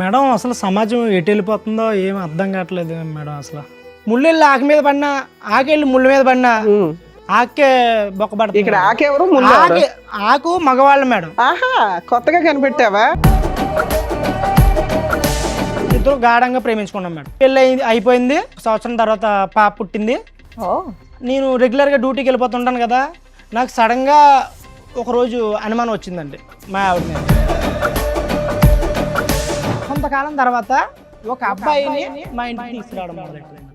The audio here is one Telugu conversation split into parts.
మేడం అసలు సమాజం ఎటు వెళ్ళిపోతుందో ఏం అర్థం కావట్లేదు మేడం. అసలు ముళ్ళెళ్ళి ఆకు మీద పడినా, ఆకెళ్ళి ముళ్ళ మీద పడినా ఆకే బొక్కబడుతుంది. ఇక్కడ ఆకెవరు? ఆకు మగవాళ్ళు మేడం. ఆహా, కొత్తగా కనిపెట్టావా? ఇద్దరు గాఢంగా ప్రేమించుకున్నాం మేడం. పెళ్ళి అయిపోయింది, సంవత్సరం తర్వాత పాప పుట్టింది. నేను రెగ్యులర్గా డ్యూటీకి వెళ్ళిపోతుంటాను కదా, నాకు సడన్గా ఒకరోజు అనుమానం వచ్చిందండి మా ఆవిడ మీద. కొంతకాలం తర్వాత ఒక అబ్బాయిని మా ఇంటికి తీసుకురావడం మొదలెట్టింది.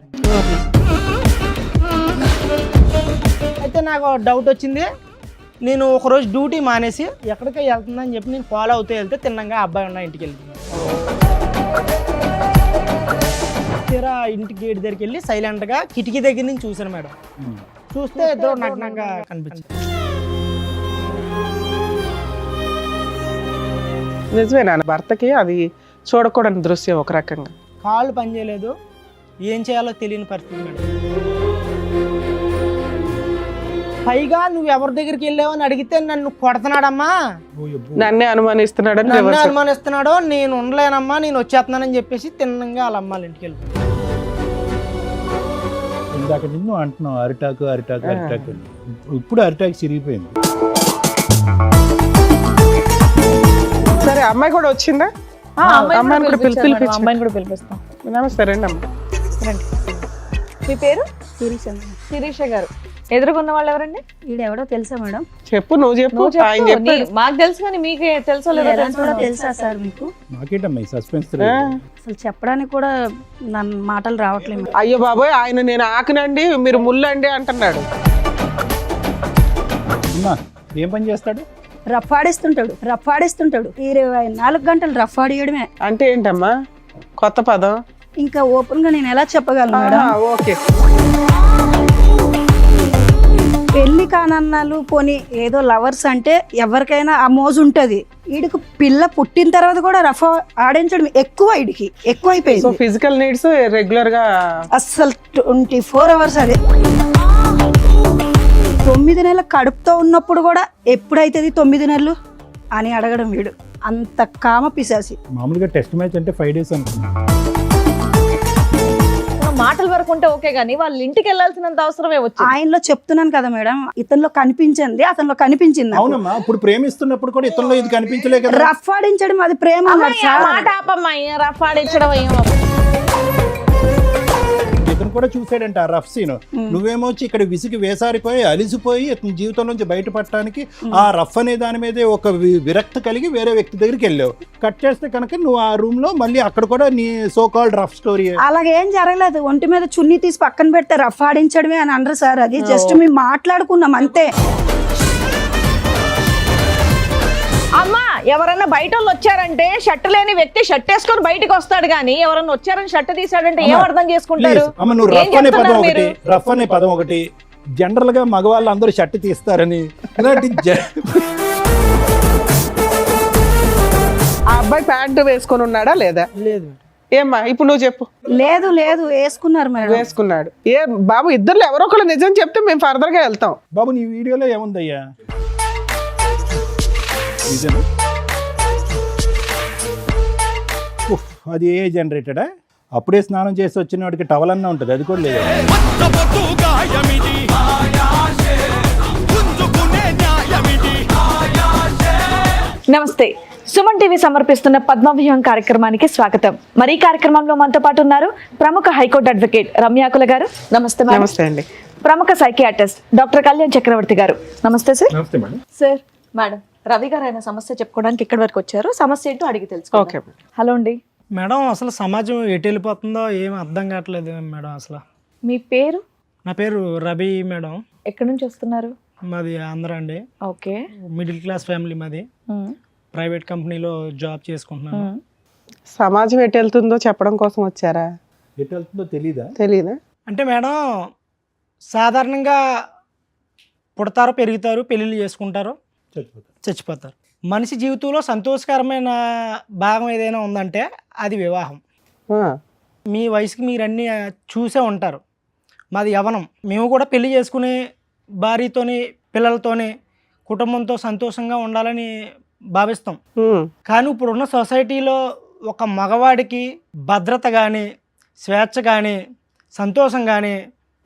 అయితే నాకు డౌట్ వచ్చింది. నేను ఒకరోజు డ్యూటీ మానేసి ఎక్కడికో వెళ్తుందని చెప్పి నేను ఫాలో అవుతూ వెళ్తే తిన్నంగా అబ్బాయి ఉన్న ఇంటికి వెళ్తున్నాను. తీరా ఇంటి గేట్ దగ్గరికి వెళ్ళి సైలెంట్గా కిటికీ దగ్గర నుంచి చూశాను మేడం. చూస్తే ఇద్దరు నగ్నంగా కనిపించింది. నిజమేనా? భర్తకి అది చూడకూడని దృశ్యం ఒక రకంగా. కాళ్ళు పనిచేయలేదు, ఏం చేయాలో తెలియని పరిస్థితి మేడం. పైగా నువ్వు ఎవరి దగ్గరికి వెళ్ళావని అడిగితే నన్ను కొడుతున్నాడమ్మా, నన్నే అనుమానిస్తున్నాడని, నన్ను అనుమానిస్తున్నాడో, నేను ఉండలేనమ్మా, నేను వచ్చేస్తున్నానని చెప్పేసి తిన్నంగా వాళ్ళ అమ్మాళ్ళ ఇంటికి వెళ్ళిపోయాను. ఇందాక నిన్ను అంటున్నావు అరిటాకు అరిటాకు అరిటాకు, ఇప్పుడు అరిటాకు చిరిగిపోయింది. సరే, అమ్మాయి కూడా వచ్చిందా? అమ్మాయిని కూడా పిలిపిస్తాం. నమస్తే, రండి అమ్మ. మీ పేరు? శిరీష గారు. ఎదురుకున్న వాళ్ళు ఎవరండి? ఈడెవడో తెలుసా మేడం? చెప్పు, నువ్వు చెప్పు. మాకు తెలుసు కానీ మీకే తెలుసో లేదో తెలుసా సార్ మీకు? నాకేటమ్మా ఈ సస్పెన్స్? అసలు చెప్పడానికి కూడా నన్ను మాటలు రావట్లేదు. అయ్యో బాబోయ్, ఆయన నేను ఆకునండి మీరు ముళ్ళండి అంటున్నాడు. అమ్మా ఏం పని చేస్తాడు? రఫాడిస్తుంటాడు 24 గంటలు రఫాడియడమే. అంటే ఏంటమ్మా కొత్త పదం? ఇంకా ఓపెన్ గా నేను ఎలా చెప్పగలను మేడం? ఓకే. పెళ్లి కానన్నాలు పోనీ ఏదో లవర్స్ అంటే ఎవరికైనా ఆ మోజు ఉంటది. వీడికి పిల్ల పుట్టిన తర్వాత కూడా రఫా ఆడించడం ఎక్కువైపోయింది. ఫిజికల్ నీడ్స్ రెగ్యులర్ గా అస్సలు 24 hours అదే. 9 నెలల కడుపుతో ఉన్నప్పుడు కూడా ఎప్పుడైతుంది 9 నెలలు అని అడగడం వీడు. అంత కామ పిశాసి. మామూలుగా టెస్ట్ మ్యాచ్ అంటే 5 days అనుకున్నా. మాటల వరకు ఉంటే ఓకే గానీ వాళ్ళ ఇంటికి వెళ్ళాల్సినంత అవసరమే వచ్చింది. ఆయనలో చెప్తున్నాను కదా మేడం, ఇతనిలో కనిపించింది, అతనిలో కనిపించింది. అవునమ్మా, ఇప్పుడు ప్రేమిస్తున్నప్పుడు కూడా ఇతనిలో ఇది కనిపించలే కదా. రఫ్ ఆడించడం అది ప్రేమ. మాట ఆపమ్మాయి, రఫ్ ఆడించడం ఇతను కూడా చూసాడంట ఆ రఫ్ సీన్. నువ్వేమో వచ్చి ఇక్కడ విసిగి వేసారిపోయి అలిసిపోయి ఇతని జీవితం నుంచి బయటపడటానికి ఆ రఫ్ అనే దాని మీదే ఒక విరక్తి కలిగి వేరే వ్యక్తి దగ్గరికి వెళ్ళావు. కట్ చేస్తే కనుక నువ్వు ఆ రూమ్ లో మళ్ళీ అక్కడ కూడా నీ సో కాల్డ్ రఫ్ స్టోరీ. అలాగేం జరగలేదు. ఒంటి మీద చున్నీ తీసి పక్కన పెడితే రఫ్ ఆడించడమే అని అనరు సార్. అది జస్ట్ మేము మాట్లాడుకున్నాం అంతే. అమ్మా, ఎవరన్నా బయట వాళ్ళు వచ్చారంటే షర్ట్ లేని వ్యక్తి షర్ట్ వేసుకొని బయటకు వస్తాడు కానీ ఎవరన్నా వచ్చారని షర్ట్ తీసాడంటే ఏం అర్థం చేసుకుంటారు? నువ్వు రఫ్ అనే పదం ఒకటి జనరల్ గా మగవాళ్ళు అందరూ షర్ట్ తీస్తారని ఇలాంటి ఆ అబ్బాయి ప్యాంటు వేసుకొని ఉన్నాడా లేదా? లేదు. ఏమ్మా ఇప్పుడు నువ్వు చెప్పు. లేదు వేసుకున్నారు మేడం. వేసుకున్నాడు. ఏ బాబు, ఇద్దరు ఎవరో ఒకళ్ళు నిజం చెప్తే మేము ఫర్దర్ గా వెళ్తాం. బాబు నీ వీడియోలో ఏముందయ్యా? అది ఏ జనరేటెడా? అప్పుడే స్నానం చేసి వచ్చిన వాడికి టవల్ అన్నా ఉంటుంది, అది కూడా లేదు. నమస్తే, సుమన్ టీవీ సమర్పిస్తున్న పద్మవ్యూహం కార్యక్రమానికి స్వాగతం. మరి ఈ కార్యక్రమంలో మనతో పాటు ఉన్నారు ప్రముఖ హైకోర్టు అడ్వకేట్ రమ్యాకుల గారు. నమస్తే. నమస్తే అండి. ప్రముఖ సైకియాట్రిస్ట్ డాక్టర్ కళ్యాణ్ చక్రవర్తి గారు. నమస్తే సార్. నమస్తే మేడం. సార్, మేడం రవి గారు ఆయన సమస్య చెప్పుకోవడానికి ఇక్కడి వరకు వచ్చారు. సమస్య ఏంటో అడిగి తెలుసు. హలో అండి. మేడం అసలు సమాజం ఎటు వెళ్ళిపోతుందో ఏం అర్థం కావట్లేదు మేడం. అసలు మీ పేరు? నా పేరు రవి మేడం. ఎక్కడి నుంచి వస్తున్నారు? మాది ఆంధ్ర అండి. ఓకే. మిడిల్ క్లాస్ ఫ్యామిలీ మాది. ప్రైవేట్ కంపెనీలో జాబ్ చేసుకుంటున్నాను. సమాజం ఎటు వెళ్తుందో చెప్పడం కోసం వచ్చారా? ఎటు వెళ్తుందో తెలీదా? అంటే మేడం సాధారణంగా పుడతారు, పెరుగుతారు, పెళ్ళిళ్ళు చేసుకుంటారు, చచ్చిపోతారు. మనిషి జీవితంలో సంతోషకరమైన భాగం ఏదైనా ఉందంటే అది వివాహం. మీ వయసుకి మీరు అన్నీ చూసే ఉంటారు. మాది యవ్వనం. మేము కూడా పెళ్లి చేసుకుని భార్యతోని పిల్లలతోని కుటుంబంతో సంతోషంగా ఉండాలని భావిస్తాం. కానీ ఇప్పుడున్న సొసైటీలో ఒక మగవాడికి భద్రత కానీ, స్వేచ్ఛ కానీ, సంతోషం కానీ,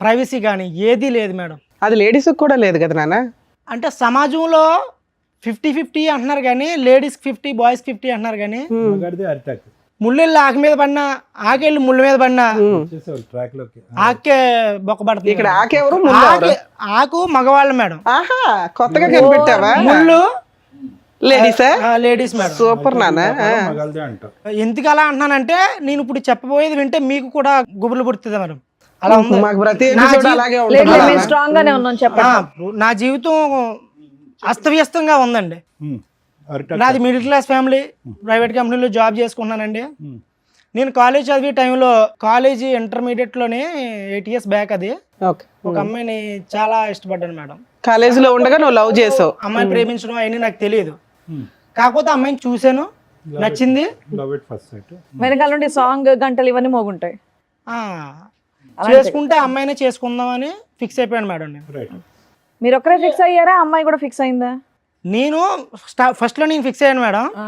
ప్రైవసీ కానీ ఏదీ లేదు మేడం. అది లేడీస్కి కూడా లేదు కదా నాన్న. అంటే సమాజంలో 50-50 అంటున్నారు కానీ లేడీస్కి 50 బాయ్స్కి 50 అంటున్నారు కానీ మగాడిదే అరిటాక్. ముళ్ళెళ్ళి ఆకు మీద పడినా, ఆకెళ్ళి ముళ్ళ మీద పడినా వచ్చేసేవాళ్ళు ట్రాక్ లోకి. ఆకే బొక్కబడుతుంది. ఇక్కడ ఆకెవరు ముందు ఎవరు? ఆకు మగవాళ్ళు మేడం, ఆహా, కొత్తగా కనిపెట్టావా? ముళ్ళు లేడీసా? Ladies madam. సూపర్ నాన్న. మగాళ్ళదే అంటావు. ఎందుకు అలా అంటున్నానంటే నేను ఇప్పుడు చెప్పబోయేది వింటే మీకు కూడా గుబులు పుడుతుంది మేడం. అలా ఉంది. మాకు ప్రతి నా ఎపిసోడ్ జీ- అలాగే లేదు ఉంటుంది. మేము స్ట్రాంగ్ గానే ఉన్నాం చెప్పండి. నా జీవితం అస్తవ్యస్తంగా ఉందండి. అరిటాక్. నాది మిడిల్ క్లాస్ ఫ్యామిలీ, ప్రైవేట్ కంపెనీలో జాబ్ చేసుకుంటున్నానండి. నేను కాలేజ్ చదివే టైంలో, కాలేజీ ఇంటర్మీడియట్లోనే 8 years బ్యాక్, అది ఓకే. ఒక అమ్మాయిని చాలా ఇష్టపడ్డాను మేడం. కాలేజీలో ఉండగా నువ్వు లవ్ చేసావు. అమ్మాయిని ప్రేమించడం అవన్నీ నాకు తెలియదు. కాకపోతే అమ్మాయిని చూశాను, నచ్చింది. Love at first sight. వెనకాల నుండి సాంగ్ గంటలు ఇవన్నీ మోగుంటాయి. ఆ, చేసుకుంటే అమ్మాయినే చేసుకుందామని ఫిక్స్ అయిపోయాను మేడం నేను. రైట్. మీరు ఒక్కరే ఫిక్స్ అయ్యారా, అమ్మాయి కూడా ఫిక్స్ అయిందా? నేను ఫస్ట్లో నేను ఫిక్స్ అయ్యాను మేడం. ఆ.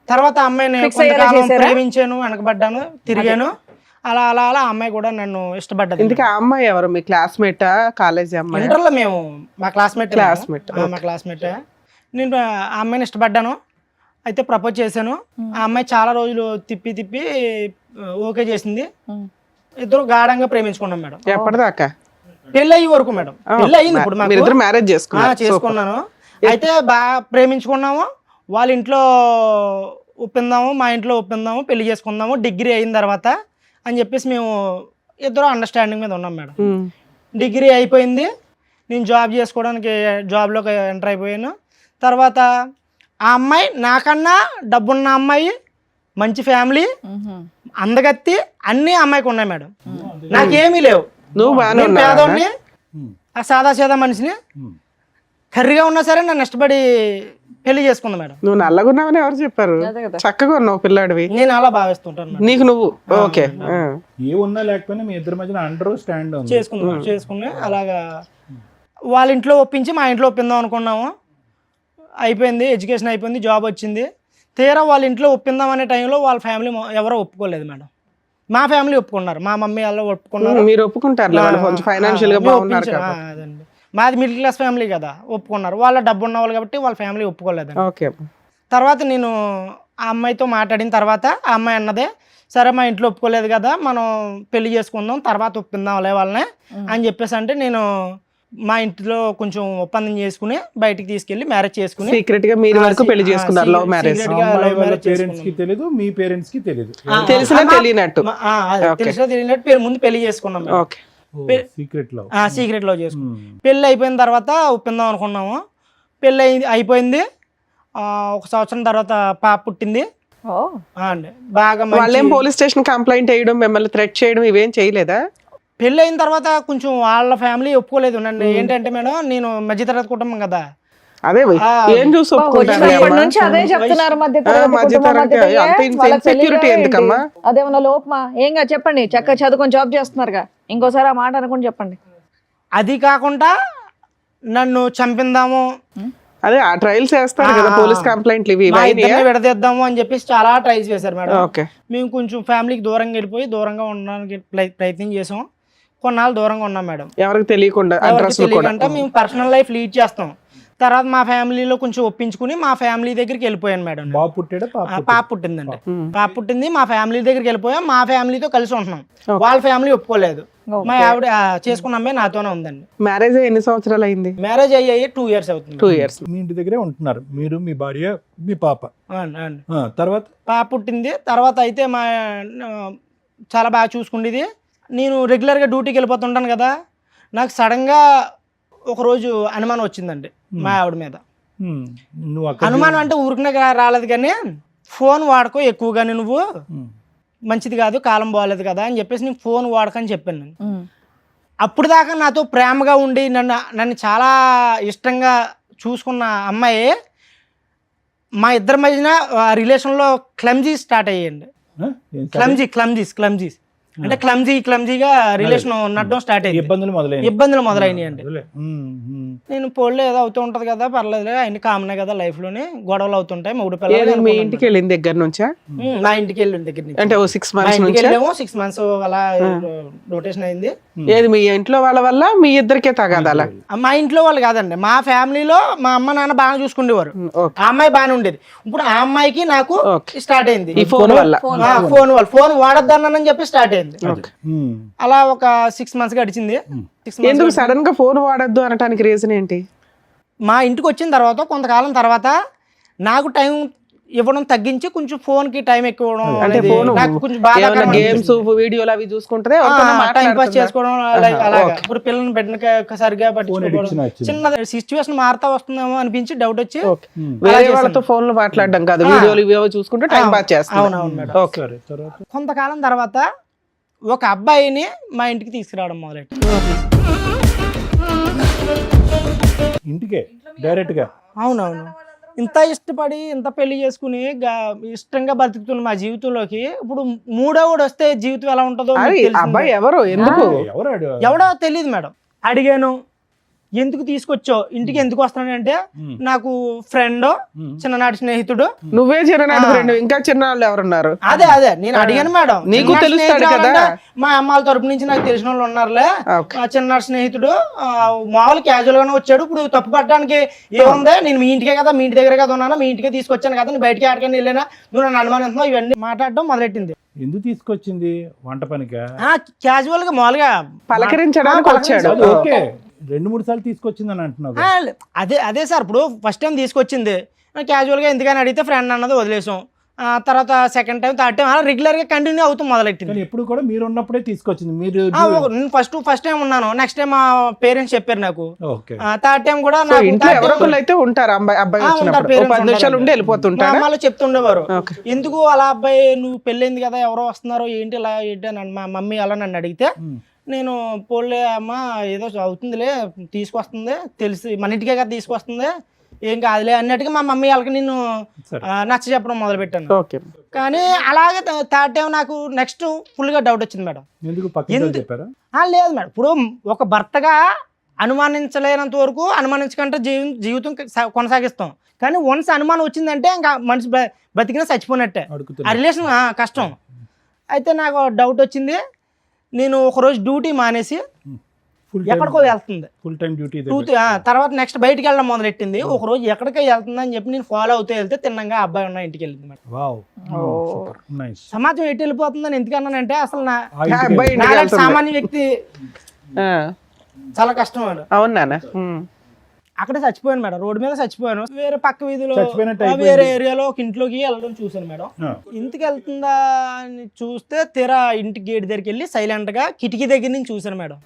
తర్వాత అమ్మాయిని Fix అయ్యేలా కొంతకాలం చేశారా? ప్రేమించాను, వెనకబడ్డాను, తిరిగాను. అలా అలా అలా ఆ అమ్మాయి కూడా నన్ను ఇష్టపడ్డది. ఇందుకే ఆ అమ్మాయి ఎవరు? మీ క్లాస్మేటా? కాలేజీ అమ్మాయి? ఇంటర్లో మేము మా క్లాస్మేట్. Classmate, మా క్లాస్మేట్. నేను ఆ అమ్మాయిని ఇష్టపడ్డాను, అయితే ప్రపోజ్ చేశాను. ఆ అమ్మాయి చాలా రోజులు తిప్పి తిప్పి ఓకే చేసింది. ఇద్దరు గాఢంగా ప్రేమించుకున్నాం మేడం. ఎప్పటిదాకా? పెళ్ళి అయ్యే వరకు మేడం. పెళ్ళి అయ్యింది ఇప్పుడు మాకు. మీరిద్దరు మ్యారేజ్ చేసుకున్నారు? చేసుకున్నాను. అయితే బాగా ప్రేమించుకున్నాము. వాళ్ళ ఇంట్లో ఒప్పిందాము, మా ఇంట్లో ఒప్పిందాము, పెళ్లి చేసుకుందాము డిగ్రీ అయిన తర్వాత అని చెప్పేసి మేము ఇద్దరు అండర్స్టాండింగ్ మీద ఉన్నాం మేడం. డిగ్రీ అయిపోయింది, నేను జాబ్ చేసుకోవడానికి జాబ్లోకి ఎంటర్ అయిపోయాను. తర్వాత ఆ అమ్మాయి నాకన్నా డబ్బున్న అమ్మాయి, మంచి ఫ్యామిలీ, అందగత్తి అన్నీ అమ్మాయికి ఉన్నాయి మేడం. నాకేమీ లేవు. నువ్వు బాగానే నేను ఉన్నావా? పేదోడిని, ఆ సాదా సీదా మనిషిని, కర్రీగా ఉన్నా సరే నన్ను ఇష్టపడి పెళ్లి చేసుకుంది మేడం. నువ్వు నల్లగున్నావని ఎవరు చెప్పారు? అదే కదా. చక్కగా ఉన్నావు పిల్లాడివి. నేను అలా భావిస్తుంటాను మేడం. నీకు నువ్వు ఓకే. ఏ ఉన్నా లేకపోయినా మీ ఇద్దరి మధ్యన అండర్ స్టాండ్ ఉంది. చేసుకుని అలాగా వాళ్ళ ఇంట్లో ఒప్పించి మా ఇంట్లో ఒప్పిందాం అనుకున్నాము. అయిపోయింది, ఎడ్యుకేషన్ అయిపోయింది, జాబ్ వచ్చింది. తీరా వాళ్ళ ఇంట్లో ఒప్పిందాం అనే టైంలో వాళ్ళ ఫ్యామిలీ ఎవరో ఒప్పుకోలేదు మేడం. మా ఫ్యామిలీ ఒప్పుకున్నారు, మా మమ్మీ వాళ్ళు ఒప్పుకున్నారు. మీరు ఒప్పుకుంటారు వాళ్ళు కొంచెం ఫైనాన్షియల్ గా మేము బాగున్నారు ఒప్పించాం. కాబట్టి. అదండి, మాది మిడిల్ క్లాస్ ఫ్యామిలీ కదా, ఒప్పుకున్నారు. వాళ్ళ డబ్బు ఉన్న వాళ్ళు కాబట్టి వాళ్ళ ఫ్యామిలీ ఒప్పుకోలేదు. ఓకే. తర్వాత నేను ఆ అమ్మాయితో మాట్లాడిన తర్వాత ఆ అమ్మాయి అన్నదే, సరే మా ఇంట్లో ఒప్పుకోలేదు కదా, మనం పెళ్లి చేసుకుందాం, తర్వాత ఒప్పిందాంలే వాళ్ళని అని చెప్పేసి అంటే నేను మా ఇంట్లో కొంచెం ఒప్పందం చేసుకుని బయటికి తీసుకెళ్లి మ్యారేజ్ చేసుకుని సీక్రెట్ గా మీరు వరకు పెళ్లి చేసుకున్నారు. Love marriage. పేరెంట్స్ కి తెలియదు, మీ పేరెంట్స్ కి తెలియదు. తెలిసినా తెలియనట్టు. తెలిసినా తెలియనట్టు ముందు పెళ్లి చేసుకున్నాం. ఓకే. Secret love. సీక్రెట్ లో చేసుకున్నాం. పెళ్లి అయిపోయిన తర్వాత ఒప్పిందాం అనుకున్నాము. పెళ్లి అయిపోయింది. 1 సంవత్సరం తర్వాత పాప పుట్టింది. అండి బాగా వాళ్ళేం పోలీస్ స్టేషన్ కంప్లైంట్ చేయడం, మిమ్మల్ని థ్రెట్ చేయడం ఇవేం చేయలేదా? పెళ్ళి అయిన తర్వాత కొంచెం వాళ్ళ ఫ్యామిలీ ఒప్పుకోలేదు నన్ను. ఏంటంటే మేడం, నేను మధ్యతరగతి కుటుంబం కదా. అదే ఏం చూసి ఒప్పుకుంటారు? ఇప్పటి నుంచి అదే చెప్తున్నారు, ఇన్సెక్యూరిటీ ఎందుకమ్మా? అదేమన్నా లోపమా? ఏం కాదు చెప్పండి, చక్కగా చదువుకొని జాబ్ చేస్తున్నారుగా, ఇంకోసారి ఆ మాట అనుకుని చెప్పండి. అది కాకుండా నన్ను చంపిందాము, అదే ఆ ట్రయల్స్ చేస్తారు కదా పోలీస్ కంప్లైంట్లు ఇవి. మా ఇద్దరిని విడదీద్దాము అని చెప్పేసి చాలా ట్రైల్స్ చేశారు మేడం. ఓకే. మేము కొంచెం ఫ్యామిలీకి దూరంగా వెళ్ళిపోయి దూరంగా ఉండడానికి ప్రయత్నం చేసాం. కొన్నాళ్ళు దూరంగా ఉన్నాం మేడం. ఎవరికి తెలియకుండా అడ్రస్ కూడా. మేము పర్సనల్ లైఫ్ లీడ్ చేస్తాం. తర్వాత మా ఫ్యామిలీలో కొంచెం ఒప్పించుకుని మా ఫ్యామిలీ దగ్గరికి వెళ్ళిపోయాను మేడం. బాబు పుట్టాడా? పాప పుట్టిందండి. పాప పుట్టింది, మా ఫ్యామిలీ దగ్గరికి వెళ్ళిపోయాం. మా ఫ్యామిలీతో కలిసి ఉంటున్నాం. వాళ్ళ ఫ్యామిలీ ఒప్పుకోలేదు. మా ఆవిడ చేసుకున్న అమ్మాయి నాతోనే ఉందండి. మ్యారేజ్ ఎన్ని సంవత్సరాలు అయింది? మ్యారేజ్ అయ్యి 2 years అవుతుంది. 2 years. మీ ఇంటి దగ్గరే ఉంటున్నారు మీరు, మీ భార్య, మీ పాప. తర్వాత పాప పుట్టింది. తర్వాత అయితే మా చాలా బాగా చూసుకుండేది. నేను రెగ్యులర్గా డ్యూటీకి వెళ్ళిపోతుంటాను కదా, నాకు సడన్గా ఒకరోజు అనుమానం వచ్చిందండి మా ఆవిడ మీద. నువ్వు అనుమానం అంటే ఊరికనే రాలేదు కానీ, ఫోన్ వాడుకో ఎక్కువగానే, నువ్వు మంచిది కాదు, కాలం బాగాలేదు కదా అని చెప్పేసి నేను ఫోన్ వాడకని చెప్పాను. నేను అప్పుడు దాకా నాతో ప్రేమగా ఉండి నన్ను చాలా ఇష్టంగా చూసుకున్న అమ్మాయి మా ఇద్దరి మధ్యన రిలేషన్లో క్లమ్జీ స్టార్ట్ అయ్యండి. క్లమ్జీస్ అంటే క్లమ్జీగా రిలేషన్ నడడం స్టార్ట్ అయ్యింది. ఇబ్బందులు మొదలైనవి అండి. నేను పోల్లో ఏదో అవుతూ ఉంటది కదా, పర్లేదు అన్ని కామనే కదా లైఫ్ లోని, గొడవలు అవుతుంటాయి. మూడు ఏదో పిల్లలు మీ ఇంటికి వెళ్ళిన దగ్గర నుంచా? మా ఇంటికి వెళ్ళిన దగ్గర నుంచి అంటే ఓ 6 మా months ఇంటికి నుంచి వెళ్ళాము. 6 months అలా రొటేషన్ అయింది. ఏది మీ ఇంట్లో వాళ్ళ వల్ల మీ ఇద్దరికే తగాదాలా? మా ఇంట్లో వాళ్ళు కాదండి, మా ఫ్యామిలీలో మా అమ్మ నాన్న బాగా చూసుకునేవారు. ఓకే. ఆ అమ్మాయి బాగానే ఉండేది. ఇప్పుడు ఆ అమ్మాయికి నాకు ఓకే. స్టార్ట్ అయింది ఈ ఫోన్ వల్ల. ఫోన్ వాడద్దన్నానని చెప్పి స్టార్ట్ అయింది. అలా ఒక 6 months గడిచింది. 6 months ఎందుకు సడన్ గా ఫోన్ వాడద్దు అనడానికి రీజన్ ఏంటి? మా ఇంటికి వచ్చిన తర్వాత కొంతకాలం తర్వాత నాకు టైం ఇవ్వడం తగ్గించి కొంచెం ఫోన్ కి టైం ఎక్కువ ఇవ్వడం అంటే అనేది ఫోన్ నాకు కొంచెం బాగా గేమ్స్ వీడియోలు అవి చూసుకుంటే టైం పాస్ చేసుకోవడం అలాగా. ఇప్పుడు పిల్లల్ని పెట్టిన సరిగా పట్టించుకోవడం, చిన్న సిచ్యువేషన్ మారుతా వస్తుందేమో అనిపించి డౌట్ వచ్చి వేరే వాళ్ళతో ఫోన్లు మాట్లాడడం కాదు, వీడియోలు ఇవేవో చూసుకుంటే టైం పాస్ చేస్తాం. అవునవును మేడం. కొంతకాలం తర్వాత ఒక అబ్బాయిని మా ఇంటికి తీసుకురావడం మొదలెట్టి ఇంటికే డైరెక్ట్ గా. అవునవును. ఇంత ఇష్టపడి ఇంత పెళ్లి చేసుకుని ఇష్టంగా బతుకుతున్న మా జీవితంలోకి ఇప్పుడు మూడోవాడు వస్తే జీవితం ఎలా ఉంటుందో మీకు తెలిసిందే. అబ్బాయి ఎవరు, ఎందుకు, ఎవడో తెలియదు మేడం. అడిగాను, ఎందుకు తీసుకొచ్చావు ఇంటికి, ఎందుకు వస్తానంటే నాకు ఫ్రెండ్, చిన్ననాటి స్నేహితుడు. నువ్వే చిన్ననాటి ఫ్రెండ్, ఇంకా చిన్నవాళ్ళు ఎవరున్నారు? అదే నేను అడిగాను మేడం. నీకు తెలుస్తాడు కదా, మా అమ్మాల తరపు నుంచి నాకు తెలిసిన వాళ్ళు ఉన్నారులే. చిన్ననాటి స్నేహితుడు మామూలు క్యాజువల్ గానే వచ్చాడు. ఇప్పుడు తప్పు పట్టడానికి ఏముంది, నేను మీ ఇంటికే కదా, మీ ఇంటి దగ్గర కదా ఉన్నాను, మీ ఇంటికే తీసుకొచ్చాను కదా, నేను బయటికి ఆడకని వెళ్ళినా, నువ్వు నన్ను అనుమానిస్తున్నావు, ఇవన్నీ మాట్లాడడం మొదలెట్టింది. ఎందుకు తీసుకొచ్చింది? వంట పనిగా? క్యాజువల్ గా మామూలుగా పలకరించడానికి వచ్చాడు. ఓకే, 2-3 సార్లు తీసుకొచ్చిందని అంటున్నావు. అదే సార్, ఇప్పుడు ఫస్ట్ టైం తీసుకొచ్చింది క్యాజువల్గా ఎందుకని అడిగితే ఫ్రెండ్ అన్నది వదిలేసాం. తర్వాత సెకండ్ టైం, థర్డ్ టైం అలా రెగ్యులర్గా కంటిన్యూ అవుతూ మొదలెట్టింది. ఎప్పుడు కూడా మీరు ఉన్నప్పుడే తీసుకొచ్చింది? మీరు నేను ఫస్ట్ టైం ఉన్నాను, నెక్స్ట్ టైం మా పేరెంట్స్ చెప్పారు నాకు. ఓకే. థర్డ్ టైం కూడా ఇంట్లో ఎవరొకరు అయితే ఉంటారు, అబ్బాయి వచ్చినప్పుడు 10 నిమిషాలు ఉండి వెళ్ళిపోతుంటారు. అమ్మాయిలు చెప్తుండేవారు, ఎందుకు అలా అబ్బాయి నువ్వు పెళ్ళైంది కదా, ఎవరో వస్తున్నారో ఏంటి ఇలా ఏంటి అని మా మమ్మీ అలా నన్ను అడిగితే నేను పోలే అమ్మ ఏదో అవుతుందిలే, తీసుకొస్తుంది తెలిసి మన ఇంటికే కదా తీసుకొస్తుంది, ఏం కాదులే అన్నట్టుగా మా మమ్మీ వాళ్ళకి నేను నచ్చ చెప్పడం మొదలు పెట్టాను. కానీ అలాగే థర్డ్ టైం నాకు నెక్స్ట్ ఫుల్ గా డౌట్ వచ్చింది మేడం. లేదు మేడం, ఇప్పుడు ఒక భర్తగా అనుమానించలేనంత వరకు అనుమానించకంటే జీవితం కొనసాగిస్తాం. కానీ వన్స్ అనుమానం వచ్చిందంటే ఇంకా మనిషి బతికినా చచ్చిపోయినట్టే, ఆ రిలేషన్ కష్టం. అయితే నాకు డౌట్ వచ్చింది. నేను ఒకరోజు డ్యూటీ మానేసి ఎక్కడికో వెళ్తుంది, ఫుల్ టైం డ్యూటీ. తర్వాత నెక్స్ట్ బయటికి వెళ్ళడం మొదలెట్టింది. ఒక రోజు ఎక్కడికో వెళ్తుంది అని చెప్పి నేను ఫాలో అవుతూ వెళ్తే తిన్నంగా అబ్బాయి ఉన్న ఇంటికి వెళ్ళింది మేడం. సమాజం ఎటు వెళ్ళిపోతుందని ఎందుకన్నానంటే అసలు సామాన్య వ్యక్తి చాలా కష్టం మేడం. అవునా? అక్కడే చచ్చిపోయాను మేడం, రోడ్డు మీద చచ్చిపోయాను. వేరే పక్క వీధిలో వేరే ఏరియాలో ఒక ఇంట్లోకి వెళ్ళడం చూసాను మేడం. ఇంటికి వెళ్తుందా అని చూస్తే తీరా ఇంటి గేట్ దగ్గరికి వెళ్ళి సైలెంట్ గా కిటికీ దగ్గర నుంచి చూసాను మేడం.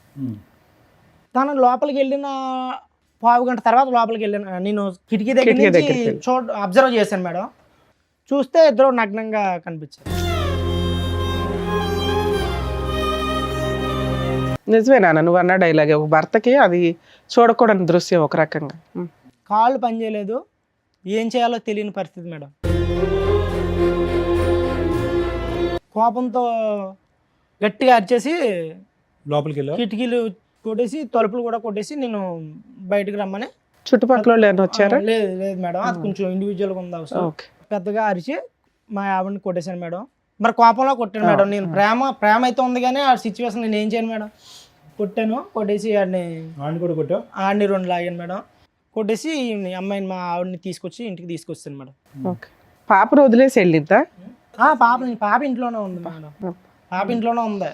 తను లోపలికి వెళ్ళిన 1/2 గంట తర్వాత లోపలికి వెళ్ళాను నేను, కిటికీ దగ్గర నుంచి అబ్జర్వ్ చేశాను మేడం. చూస్తే ఇద్దరు నగ్నంగా కనిపించారు. నిజమే నాన్న నువ్వు అన్న డైలాగ్, ఒక భర్తకి అది చూడకూడని దృశ్యం ఒక రకంగా. కాళ్ళు పనిచేయలేదు, ఏం చేయాలో తెలియని పరిస్థితి మేడం. కోపంతో గట్టిగా అరిచేసి లోపలికి వెళ్ళి కిటికీలు కొట్టేసి తలుపులు కూడా కొట్టేసి నేను బయటకు రమ్మని. చుట్టుపక్కల వచ్చారా? లేదు మేడం, అది కొంచెం ఇండివిజువల్గా ఉంది అవసరం. పెద్దగా అరిచి మా ఆవిడని కొట్టేశాను మేడం. మరి కోపంలో కొట్టాను మేడం. నేను ప్రేమ అయితే ఉంది కానీ ఆ సిచ్యువేషన్ నేను ఏం చేయను మేడం. కొట్టాను, కొట్టేసి ఆడిని 2 లాగాను మేడం. కొట్టేసి అమ్మాయిని మా ఆవిడని తీసుకొచ్చి ఇంటికి తీసుకొచ్చాను మేడం. పాపను వదిలేసి వెళ్ళిద్దా? పాప ఇంట్లోనే ఉంది మేడం, పాప ఇంట్లోనే ఉంది.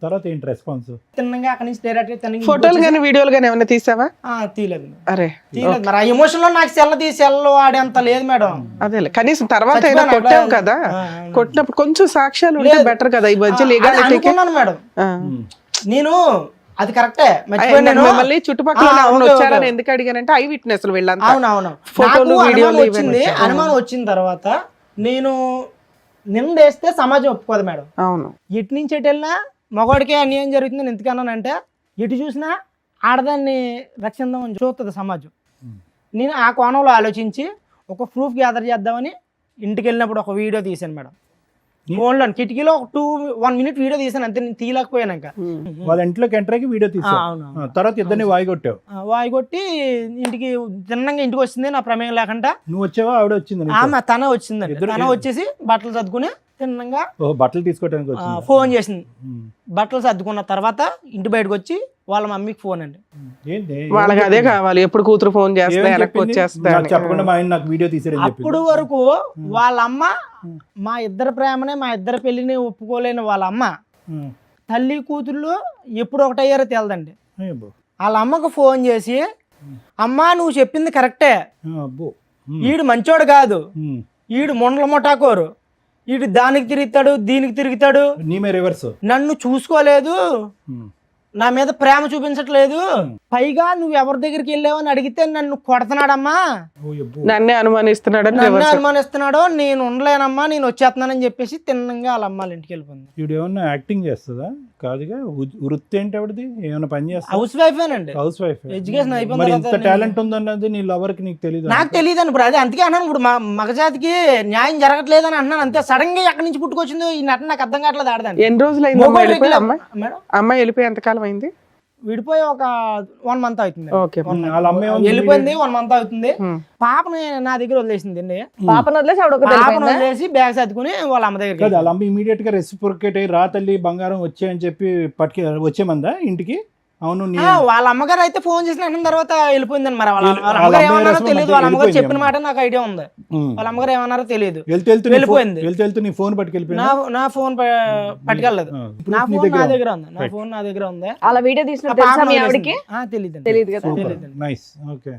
తర్వాత ఏంటి రెస్పాన్స్? తిన్నగా అక్కడి నుంచి డైరెక్ట్ ఫోటోలు కానీ వీడియోలు కానీ ఏమైనా తీసావా? తీయలేదు. అరే తీయలేదు మరి, ఆ ఎమోషన్ లో నాకు సెల్ ఆడేంత లేదు మేడం. అదే కనీసం తర్వాత అయినా కొట్టావు కదా, కొట్టినప్పుడు కొంచెం సాక్ష్యాలు ఉంటే బెటర్ కదా. ఈ మధ్య అనుకున్నాను మేడం నేను, అది కరెక్టే. మళ్ళీ చుట్టుపక్కల వచ్చారని ఎందుకు అడిగానంటే ఐ విట్నెస్ వెళ్ళాను. అవునవును, ఫోటోలు వీడియోలు వచ్చింది. అనుమానం వచ్చిన తర్వాత నేను నిందేస్తే సమాజం ఒప్పుకోదు మేడం. అవును, ఎటు నుంచి ఎటు వెళ్ళినా మగవాడికే అన్యాయం జరుగుతుందని ఎందుకన్నానంటే ఎటు చూసినా ఆడదాన్ని రక్షిద్దామని చూస్తుంది సమాజం. నేను ఆ కోణంలో ఆలోచించి ఒక ప్రూఫ్ గ్యాదర్ చేద్దామని ఇంటికి వెళ్ళినప్పుడు ఒక వీడియో తీశాను మేడం. ఫోన్లో కిటికీలో ఒక 1 minute వీడియో తీసాను అంతే, నేను తీయలేకపోయాను. వాళ్ళ ఇంట్లోకి ఎంటర్ అయ్యి వీడియో తీసావు. అవును. తర్వాత ఇద్దరిని వాయిగొట్టావు. వాయి కొట్టి ఇంటికి తిన్నంగా ఇంటికి వచ్చింది నా ప్రమేయం లేకుండా. నువ్వు వచ్చావా ఆవిడ వచ్చింది? ఆమె తన వచ్చిందండి. తన వచ్చేసి బట్టలు సర్దుకుని తిన్నంగా బట్టలు తీసుకోవడానికి వచ్చింది. ఫోన్ చేసింది. బట్టలు సర్దుకున్న తర్వాత ఇంటి బయటకు వచ్చి వాళ్ళ మమ్మీకి ఫోన్ అండి. ఏంటి వాళ్ళకి అదే కావాలి, ఎప్పుడు కూతురు ఫోన్ చేస్తే వెనక్కి వచ్చేస్తా నాకు చెప్పకుండా మా ఆయన నాకు వీడియో తీసాడని చెప్పి. అప్పుడు వరకు వాళ్ళ అమ్మ మా ఇద్దరి ప్రేమనే, మా ఇద్దరి పెళ్లిని ఒప్పుకోలేని వాళ్ళ అమ్మ తల్లి కూతుళ్ళు ఎప్పుడు ఒకటయ్యారో తెలదండి. వాళ్ళ అమ్మకు ఫోన్ చేసి, అమ్మా నువ్వు చెప్పింది కరెక్టే, ఈడు మంచోడు కాదు, ఈడు మొండల మొటాకోరు, ఈడు దానికి తిరుగుతాడు దీనికి తిరుగుతాడు, నన్ను చూసుకోలేదు, నా మీద ప్రేమ చూపించట్లేదు, పైగా నువ్వు ఎవరి దగ్గరికి వెళ్ళావని అడిగితే నన్ను కొడుతున్నాడమ్మా, నన్నే అనుమానిస్తున్నాడు, నేను ఉండలేనమ్మా, నేను వచ్చేస్తున్నానని చెప్పేసి తిన్నంగా వాళ్ళ అమ్మాళ్ళ ఇంటికి వెళ్ళిపోయింది. ఇప్పుడు ఏమన్నా యాక్టింగ్ చేస్తుందా? కాదుగా, వృత్తి ఏంటి ఆవిడది? ఏమైనా పని చేస్తా? హౌస్ వైఫేనండి. Housewife. ఎడ్యుకేషన్ అయిపోయింది. మరి ఇంత టాలెంట్ ఉందన్నది నీ లవర్ కి నీకు తెలియదు? నాకు తెలియదు అండి. ఇప్పుడు అదే అందుకే అన్నాను, ఇప్పుడు మా మగజాతికి న్యాయం జరగట్లేదు అని అంటున్నాను అంతే. సడన్ గా ఎక్కడి నుంచి పుట్టుకొచ్చిందో ఈ నటన నాకు అర్థం కావట్లేదు. ఆడదాన్ని ఎన్ని రోజులు అయింది అమ్మాయి వెళ్ళిపోయి? ఎంతకాలం అయింది విడిపోయి? ఒక 1 month అవుతుంది. వెళ్ళిపోయింది 1 month అవుతుంది. పాపని నా దగ్గర వదిలేసింది. పాపను వదిలేసి బ్యాగ్ సర్దుకుని వాళ్ళ అమ్మ దగ్గర. వాళ్ళ అమ్మ ఇమీడియట్ గా రెసిప్రొకేట్ అయ్యి రా తల్లి బంగారం వచ్చాయని చెప్పి వచ్చేమందా ఇంటికి? అవును. వాళ్ళ అమ్మగారు అయితే ఫోన్ చేసిన అన్న తర్వాత వెళ్ళిపోయిందని. మరి వాళ్ళ అమ్మగారు ఏమన్నారో తెలియదు. వాళ్ళ అమ్మగారు చెప్పిన మాట నాకు ఐడియా ఉంది. వాళ్ళ అమ్మగారు ఏమన్నారో తెలియదు. వెళ్ళిపోయింది. నీ ఫోన్ పట్టుకెళ్ళిపోయింది. నా ఫోన్ పట్టుకెళ్ళలేదు. నా ఫోన్ నా దగ్గర ఉంది. నా ఫోన్ నా దగ్గర ఉంది. అలా వీడియో తీసిన తెలియదు కదా. నైస్. ఓకే.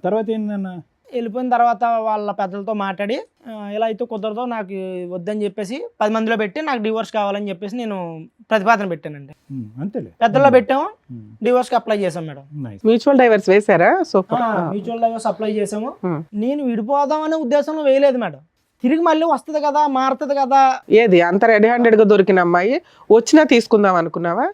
తర్వాత ఏంటన్నా? వెళ్ళిపోయిన తర్వాత వాళ్ళ పెద్దలతో మాట్లాడి ఇలా అయితే కుదరదో, నాకు వద్దని చెప్పేసి 10 మందిలో పెట్టి నాకు డివోర్స్ కావాలని చెప్పేసి నేను ప్రతిపాదన పెట్టానండి. అంతేలే. పెద్దల్లో పెట్టాము, డివోర్స్ కి అప్లై చేసాం మేడం. మ్యూచువల్ డైవర్స్ వేసారా? మ్యూచువల్ డైవర్స్ అప్లై చేసాము. నేను విడిపోదాం అనే ఉద్దేశంలో వేయలేదు మేడం. తిరిగి మళ్ళీ వస్తుంది కదా, మారుతుంది కదా. ఏది అంత రెడీ హ్యాండెడ్ గా దొరికిన అమ్మాయి వచ్చినా తీసుకుందాం అనుకున్నావా?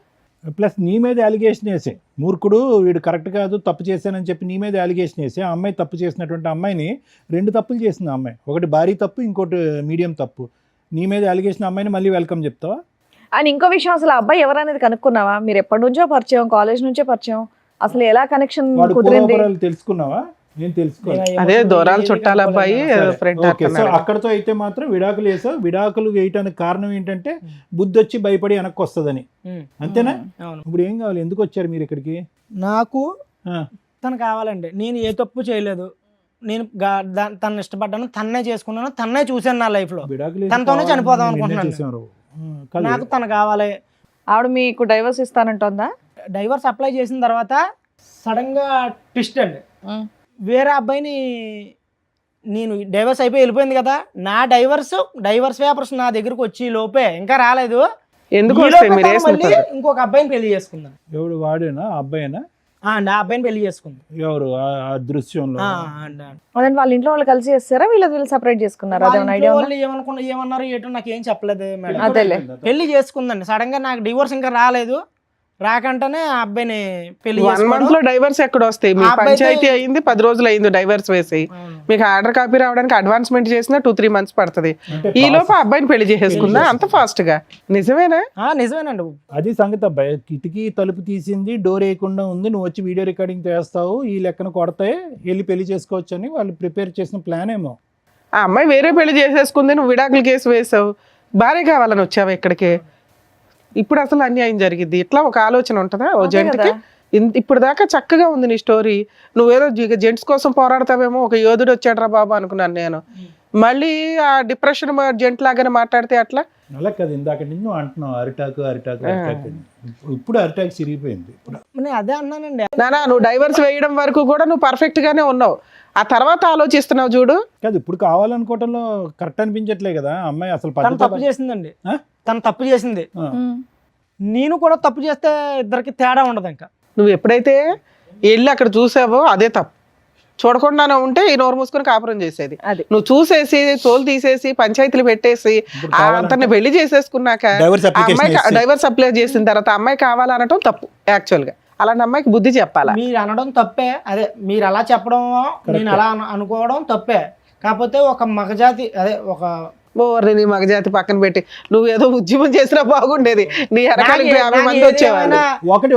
ప్లస్ నీ మీద అలిగేషన్ వేసే మూర్ఖుడు వీడు కరెక్ట్ కాదు, తప్పు చేశానని చెప్పి నీ మీద అలిగేషన్ వేసి ఆ అమ్మాయి తప్పు చేసినటువంటి అమ్మాయిని 2 తప్పులు చేసింది ఆ అమ్మాయి. ఒకటి భారీ తప్పు, ఇంకోటి మీడియం తప్పు. నీ మీద అలిగేషన్ అమ్మాయిని మళ్ళీ వెల్కమ్ చెప్తావా? అండ్ ఇంకో విషయం, అసలు అబ్బాయి ఎవరనేది కనుక్కున్నావా? మీరు ఎప్పటి నుంచో పరిచయం, కాలేజ్ నుంచే పరిచయం, అసలు ఎలా కనెక్షన్ కుదిరింది తెలుసుకున్నావా? నేను తెలుసుకోవాలి. అదే దూరాలు చుట్టాల అబ్బాయి ఫ్రెండ్. అక్కడతో అయితే మాత్రం విడాకులు వేసావు. విడాకులు వేయటానికి కారణం ఏంటంటే బుద్ధి వచ్చి భయపడి వెనక్కి వస్తుందని, అంతేనా? ఇప్పుడు ఏం కావాలి? ఎందుకు వచ్చారు మీరు ఇక్కడికి? నాకు తను కావాలండి. నేను ఏ తప్పు చేయలేదు. నేను తను ఇష్టపడ్డాను, తన్నే చేసుకున్నాను, తన్నే చూశాను నా లైఫ్ లో. తనతోనే చనిపోదాం అనుకుంటున్నాను. నాకు తను కావాలి. ఆవిడ మీకు డైవర్స్ ఇస్తానంటుందా? డైవర్స్ అప్లై చేసిన తర్వాత సడన్ గా ట్విస్ట్ అండి. వేరే అబ్బాయిని, నేను డైవర్స్ అయిపోయి వెళ్ళిపోయింది కదా, నా డైవర్స్ పేపర్స్ నా దగ్గరకు వచ్చి లోపే ఇంకా రాలేదు. ఇంకొక అబ్బాయిని పెళ్లి చేసుకున్నాను. ఎవడు? వాడేనా? అబ్బాయినా? నా అబ్బాయిని పెళ్లి చేసుకుంది. ఎవరు? ఆ దృశ్యంలో వాళ్ళ ఇంట్లో వాళ్ళు కలిసి చేస్తారా, వీళ్ళు సెపరేట్ చేసుకున్నారా? ఏమన్నారు ఏటో నాకు ఏం చెప్పలేదు మేడం. పెళ్లి చేసుకుందండి. సడన్ గా నాకు డివోర్స్ ఇంకా రాలేదు. రాకంటేనే ఆ అబ్బాయిని పెళ్లి 1 month లో డైవర్స్ ఎక్కడ వస్తాయి? మీ పంచాయతీ అయింది 10 రోజులు అయింది డైవర్స్ వేసి. మీకు ఆర్డర్ కాపీ రావడానికి అడ్వాన్స్మెంట్ చేసినా 2-3 months పడుతుంది. ఈ లోపు అబ్బాయిని పెళ్లి చేసేసుకుందా అంత ఫాస్ట్ గా? నిజమేనా? నిజమేనండి. అది సంగతి. అబ్బాయి కిటికీ తలుపు తీసింది, డోర్ వేయకుండా ఉంది, నువ్వు వచ్చి వీడియో రికార్డింగ్ చేస్తావు, ఈ లెక్కన కొడతాయి, వెళ్ళి పెళ్లి చేసుకోవచ్చు అని వాళ్ళు ప్రిపేర్ చేసిన ప్లాన్ ఏమో. ఆ అమ్మాయి వేరే పెళ్లి చేసేసుకుంది, నువ్వు విడాకుల కేసు వేసావు, భార్య కావాలని వచ్చావు ఇక్కడికి. ఇప్పుడు అసలు అన్యాయం జరిగింది. ఇట్లా ఒక ఆలోచన ఉంటుందా ఓ జంటకి? ఇప్పుడు దాకా చక్కగా ఉంది నీ స్టోరీ. నువ్వేదో జెంట్స్ కోసం పోరాడతావేమో, ఒక యోధుడు వచ్చాడరా బాబు అనుకున్నాను నేను. మళ్ళీ ఆ డిప్రెషన్ జెంట్ లాగానే మాట్లాడితే అట్లా? అలా కదా, ఇందాక నువ్వు అంటున్నావు అరిటాకు. ఇప్పుడు అరిటాకు చిరిగిపోయింది. అదే అన్నానండి. నానా, నువ్వు డైవర్స్ వేయడం వరకు కూడా నువ్వు పర్ఫెక్ట్ గానే ఉన్నావు. ఆ తర్వాత ఆలోచిస్తున్నావు చూడు. కాదు, ఇప్పుడు కావాలనుకోవటంలో కరెక్ట్ అనిపించట్లే కదా అమ్మాయి. అసలు తప్పు చేసిందండి. తను తప్పు చేసింది, నేను కూడా తప్పు చేస్తే ఇద్దరికి తేడా ఉండదు. ఇంకా నువ్వు ఎప్పుడైతే వెళ్ళి అక్కడ చూసావో అదే తప్పు. చూడకుండానే ఉంటే ఈ నోరు మూసుకొని కాపురం చేసేది. నువ్వు చూసేసి తోలు తీసేసి పంచాయతీలు పెట్టేసి అంతని పెళ్లి చేసేసుకున్నాక అమ్మాయి డైవర్స్ అప్లై చేసిన తర్వాత అమ్మాయి కావాలనటం తప్పు. యాక్చువల్ గా అలాంటి అమ్మాయికి బుద్ధి చెప్పాలా? మీరు అనడం తప్పే. అదే మీరు అలా చెప్పడం, నేను అలా అనుకోవడం తప్పే. కాకపోతే ఒక మగజాతి, అదే ఒక ఓర్ని నీ మగజాతి పక్కన పెట్టి నువ్వు ఏదో ఉద్యమం చేసినా బాగుండేది, నీ వెనకాలకి 50 మంది వచ్చేవాళ్ళు. ఒకటి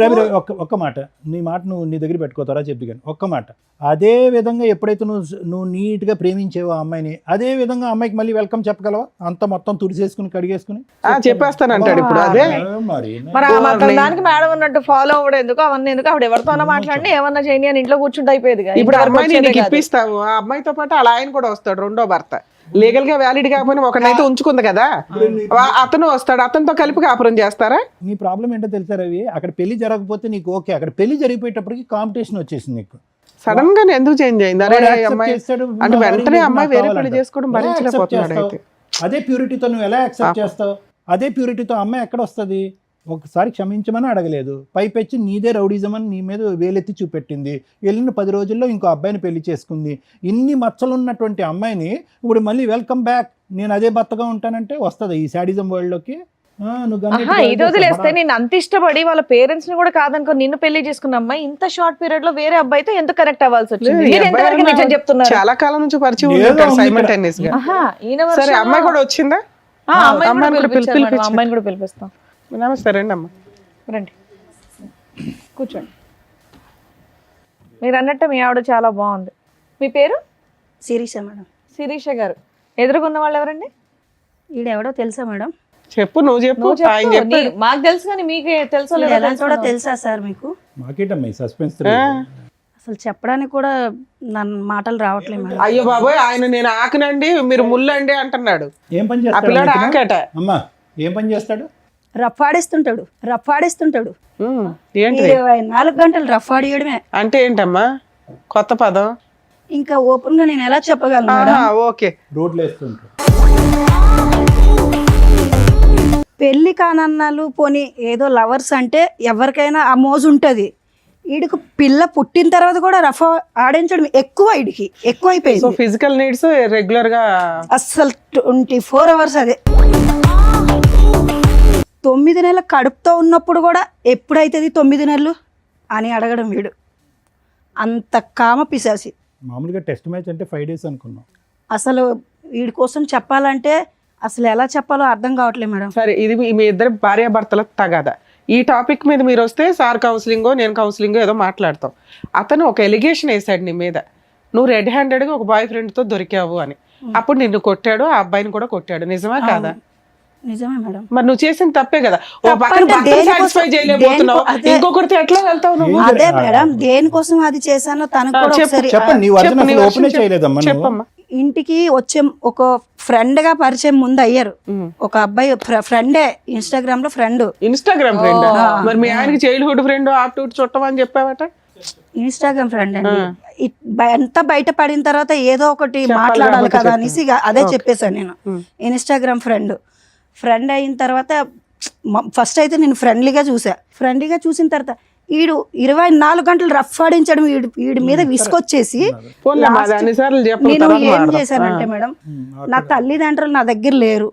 రవి, ఒక్క మాట, నీ మాట నువ్వు నీ దగ్గర పెట్టుకోతారా చెప్తు కానీ ఒక్క మాట. అదే విధంగా ఎప్పుడైతే నువ్వు నీట్ గా ప్రేమించేవో ఆ అమ్మాయిని, అదే విధంగా అమ్మాయికి మళ్ళీ వెల్కమ్ చెప్పగలవా? అంత మొత్తం తుడిసేసుకుని కడిగేసుకుని చెప్పేస్తానంటాడు ఇప్పుడు. అదే మరి మరి ఆ మాత్రం దానికి మేడం ఉన్నట్టు ఫాలో అవ్వడం ఎందుకు, అవన్నీ ఎందుకు? ఆవిడ ఎవరితోనో మాట్లాడి ఏమన్నా చేయని అని ఇంట్లో కూర్చుంటే అయిపోయేది. ఇప్పుడు అమ్మాయిని నీకు ఇప్పిస్తాము, ఆ అమ్మాయితో పాటు అలా ఆయన కూడా వస్తాడు, రెండో భర్త. లీగల్ గా వ్యాలిడ్ కాకపోయినా ఒకనైతే ఉంచుకుంది కదా, అతను వస్తాడు, అతనితో కలిపి కాపురం చేస్తారా? నీ ప్రాబ్లం ఏంటో తెలుసా రవి, అక్కడ పెళ్లి జరగకపోతే నీకు ఓకే, అక్కడ పెళ్లి జరిగిపోయేటప్పటికి కాంపిటీషన్ వచ్చేసింది నీకు. సడన్ గా ఎందుకు చేంజ్ అయింది? అరే వాడు అమ్మాయి accept చేస్తాడు, అంటే వెంటనే నాకు అమ్మాయి వేరే కావాలంట. పెళ్లి చేసుకోవడం ఎలా accept భరించలేకపోతున్నాడు చేస్తావు? అయితే. అదే ప్యూరిటీతో నువ్వు ఎలా యాక్సెప్ట్ చేస్తావు? అదే ప్యూరిటీతో అమ్మాయి ఎక్కడ వస్తుంది? ఒకసారి క్షమించమని అడగలేదు, పైపెచ్చి నీదే రౌడీజం అని నీ మీద వేలెత్తి చూపెట్టింది. వెళ్ళిన 10 రోజుల్లో ఇంకో అబ్బాయిని పెళ్లి చేసుకుంది. ఇన్ని మచ్చలు ఉన్నటువంటి అమ్మాయిని ఇప్పుడు మళ్ళీ వెల్కమ్ బ్యాక్, నేను అదే భర్తగా ఉంటానంటే వస్తుంది ఈ శాడిజం వరల్డ్ లోకి? ఇది వదిలేస్తే నేను అంత ఇష్టపడి వాళ్ళ పేరెంట్స్ ని కూడా కాదనుకో నిన్ను పెళ్లి చేసుకున్న అమ్మాయి ఇంత షార్ట్ పీరియడ్ లో వేరే అబ్బాయితో ఎందుకు కనెక్ట్ అవ్వాల్సి వచ్చింది? లేదు, ఈ మీరు ఎంతవరకు అబ్బాయి నిజం చెప్తున్నారు? చాలా కాలం నుంచి పరిచయం ఏదో ఉంటాడు ఉంది సైమల్టేనియస్ గా. ఈయన సరే version అమ్మాయి లో- కూడా వచ్చిందా? అమ్మాయిని కూడా పిలిపించారు మేడం, పిలిపించు. అమ్మాయిని కూడా పిలిపిస్తాం. నమస్తే, రండి అమ్మ. రండి కూర్చోండి. మీరు అన్నట్టు మీ ఆవిడ చాలా బాగుంది. మీ పేరు? శిరీష మేడం. శిరీష గారు. ఎదురుగున్న వాళ్ళు ఎవరండి? ఈడెవడో తెలుసా మేడం? చెప్పు, నువ్వు చెప్పు. నువ్వు ఆయన చెప్పు. చెప్పాడు. మాకు తెలుసు కానీ మీకే తెలుసో లేదో ఎలా కూడా తెలుసుకుందాం. తెలుసా సార్ మీకు? మాకేటమ్మా ఈ సస్పెన్స్? అసలు చెప్పడానికి కూడా నన్ను మాటలు రావట్లేదు మేడం. అయ్యో బాబోయ్, ఆయన నేను ఆకనండి మీరు ముల్లండి అంటున్నాడు. ఏం పని ఆ పిల్లాడు చేస్తాడు ఆకట. అమ్మా? ఏం పని చేస్తాడు? రఫాడిస్తుంటాడు. ఏంటి 24 గంటలు రఫాడియడమే. అంటే ఏంటమ్మా కొత్త పదం? ఇంకా ఓపెన్ గా నేను ఎలా చెప్పగలను మేడం? ఓకే. రోడ్లు వేస్తుంటాడు. పెళ్లి కానన్నాలు పోని ఏదో లవర్స్ అంటే ఎవరికైనా ఆ మోజు ఉంటుంది. వీడికి పిల్ల పుట్టిన తర్వాత కూడా రఫా ఆడించడం ఎక్కువ, వీడికి సో ఎక్కువైపోయింది. ఫిజికల్ నీడ్స్ రెగ్యులర్ గా అస్సలు 24 అవర్స్ అదే. 9 నెలల కడుపుతో ఉన్నప్పుడు కూడా ఎప్పుడైతుంది 9 నెలలు అని అడగడం వీడు. అంత కామ పిశాసి. మామూలుగా టెస్ట్ మ్యాచ్ అంటే 5 days అనుకున్నాం. అసలు వీడి కోసం చెప్పాలంటే అసలు ఎలా చెప్పాలో అర్థం కావట్లేదు మేడం. సరే, ఇది మీ ఇద్దరు భార్యాభర్తల తగాదా. ఈ టాపిక్ మీద మీరు వస్తే సార్ కౌన్సిలింగో నేను కౌన్సిలింగో ఏదో మాట్లాడతాం. అతను ఒక ఎలిగేషన్ వేసాడు నీ మీద, నువ్వు రెడ్ హ్యాండెడ్గా ఒక బాయ్ ఫ్రెండ్తో దొరికావు అని. అప్పుడు నిన్ను కొట్టాడు, ఆ అబ్బాయిని కూడా కొట్టాడు. నిజమా కాదా? నిజమే మేడం. మరి నువ్వు చేసిన తప్పే కదా. ఓ తప్పంటే పక్కన భర్తను దేనికోసం- సాటిస్ఫై చేయలేకపోతున్నావు, అదే- ఇంకొకరితో ఎట్లా వెళ్తావు నువ్వు? అదే మేడం, దేనికోసం అది చేశానో తనకు కూడా ఒకసారి చెప్పండి, నీ వర్జన్ చెప్పు, నీ అసలు version ఓపెన్ చేయలేదమ్మా నువ్వు. చెప్పమ్మా. ఇంటికి వచ్చే ఒక ఫ్రెండ్ గా పరిచయం ముందు అయ్యారు. ఒక అబ్బాయి ఫ్రెండే, ఇన్స్టాగ్రామ్ లో ఫ్రెండ్. Instagram friend? మరి మీ ఆయనకి చైల్డ్హుడ్ ఫ్రెండ్ ఆప్టూట్ చుట్టం అని చెప్పావట. ఇన్స్టాగ్రామ్ ఫ్రెండ్ అండి. ఎంత బయట పడిన తర్వాత ఏదో ఒకటి మాట్లాడాలి కదా అనేసి ఇక అదే చెప్పేశాను నేను. ఇన్స్టాగ్రామ్ ఫ్రెండ్ అయిన తర్వాత ఫస్ట్ అయితే నేను ఫ్రెండ్లీగా చూసిన తర్వాత వీడు 24 గంటలు రఫ్ ఆడించడం వీడి మీద విసుకొచ్చేసి పోన్లే, మాది అన్నిసార్లు చెప్పు, నేను తర్వాత ఏం మాట్లాడదాం. చేశానంటే మేడం, నా తల్లిదండ్రులు నా దగ్గర లేరు,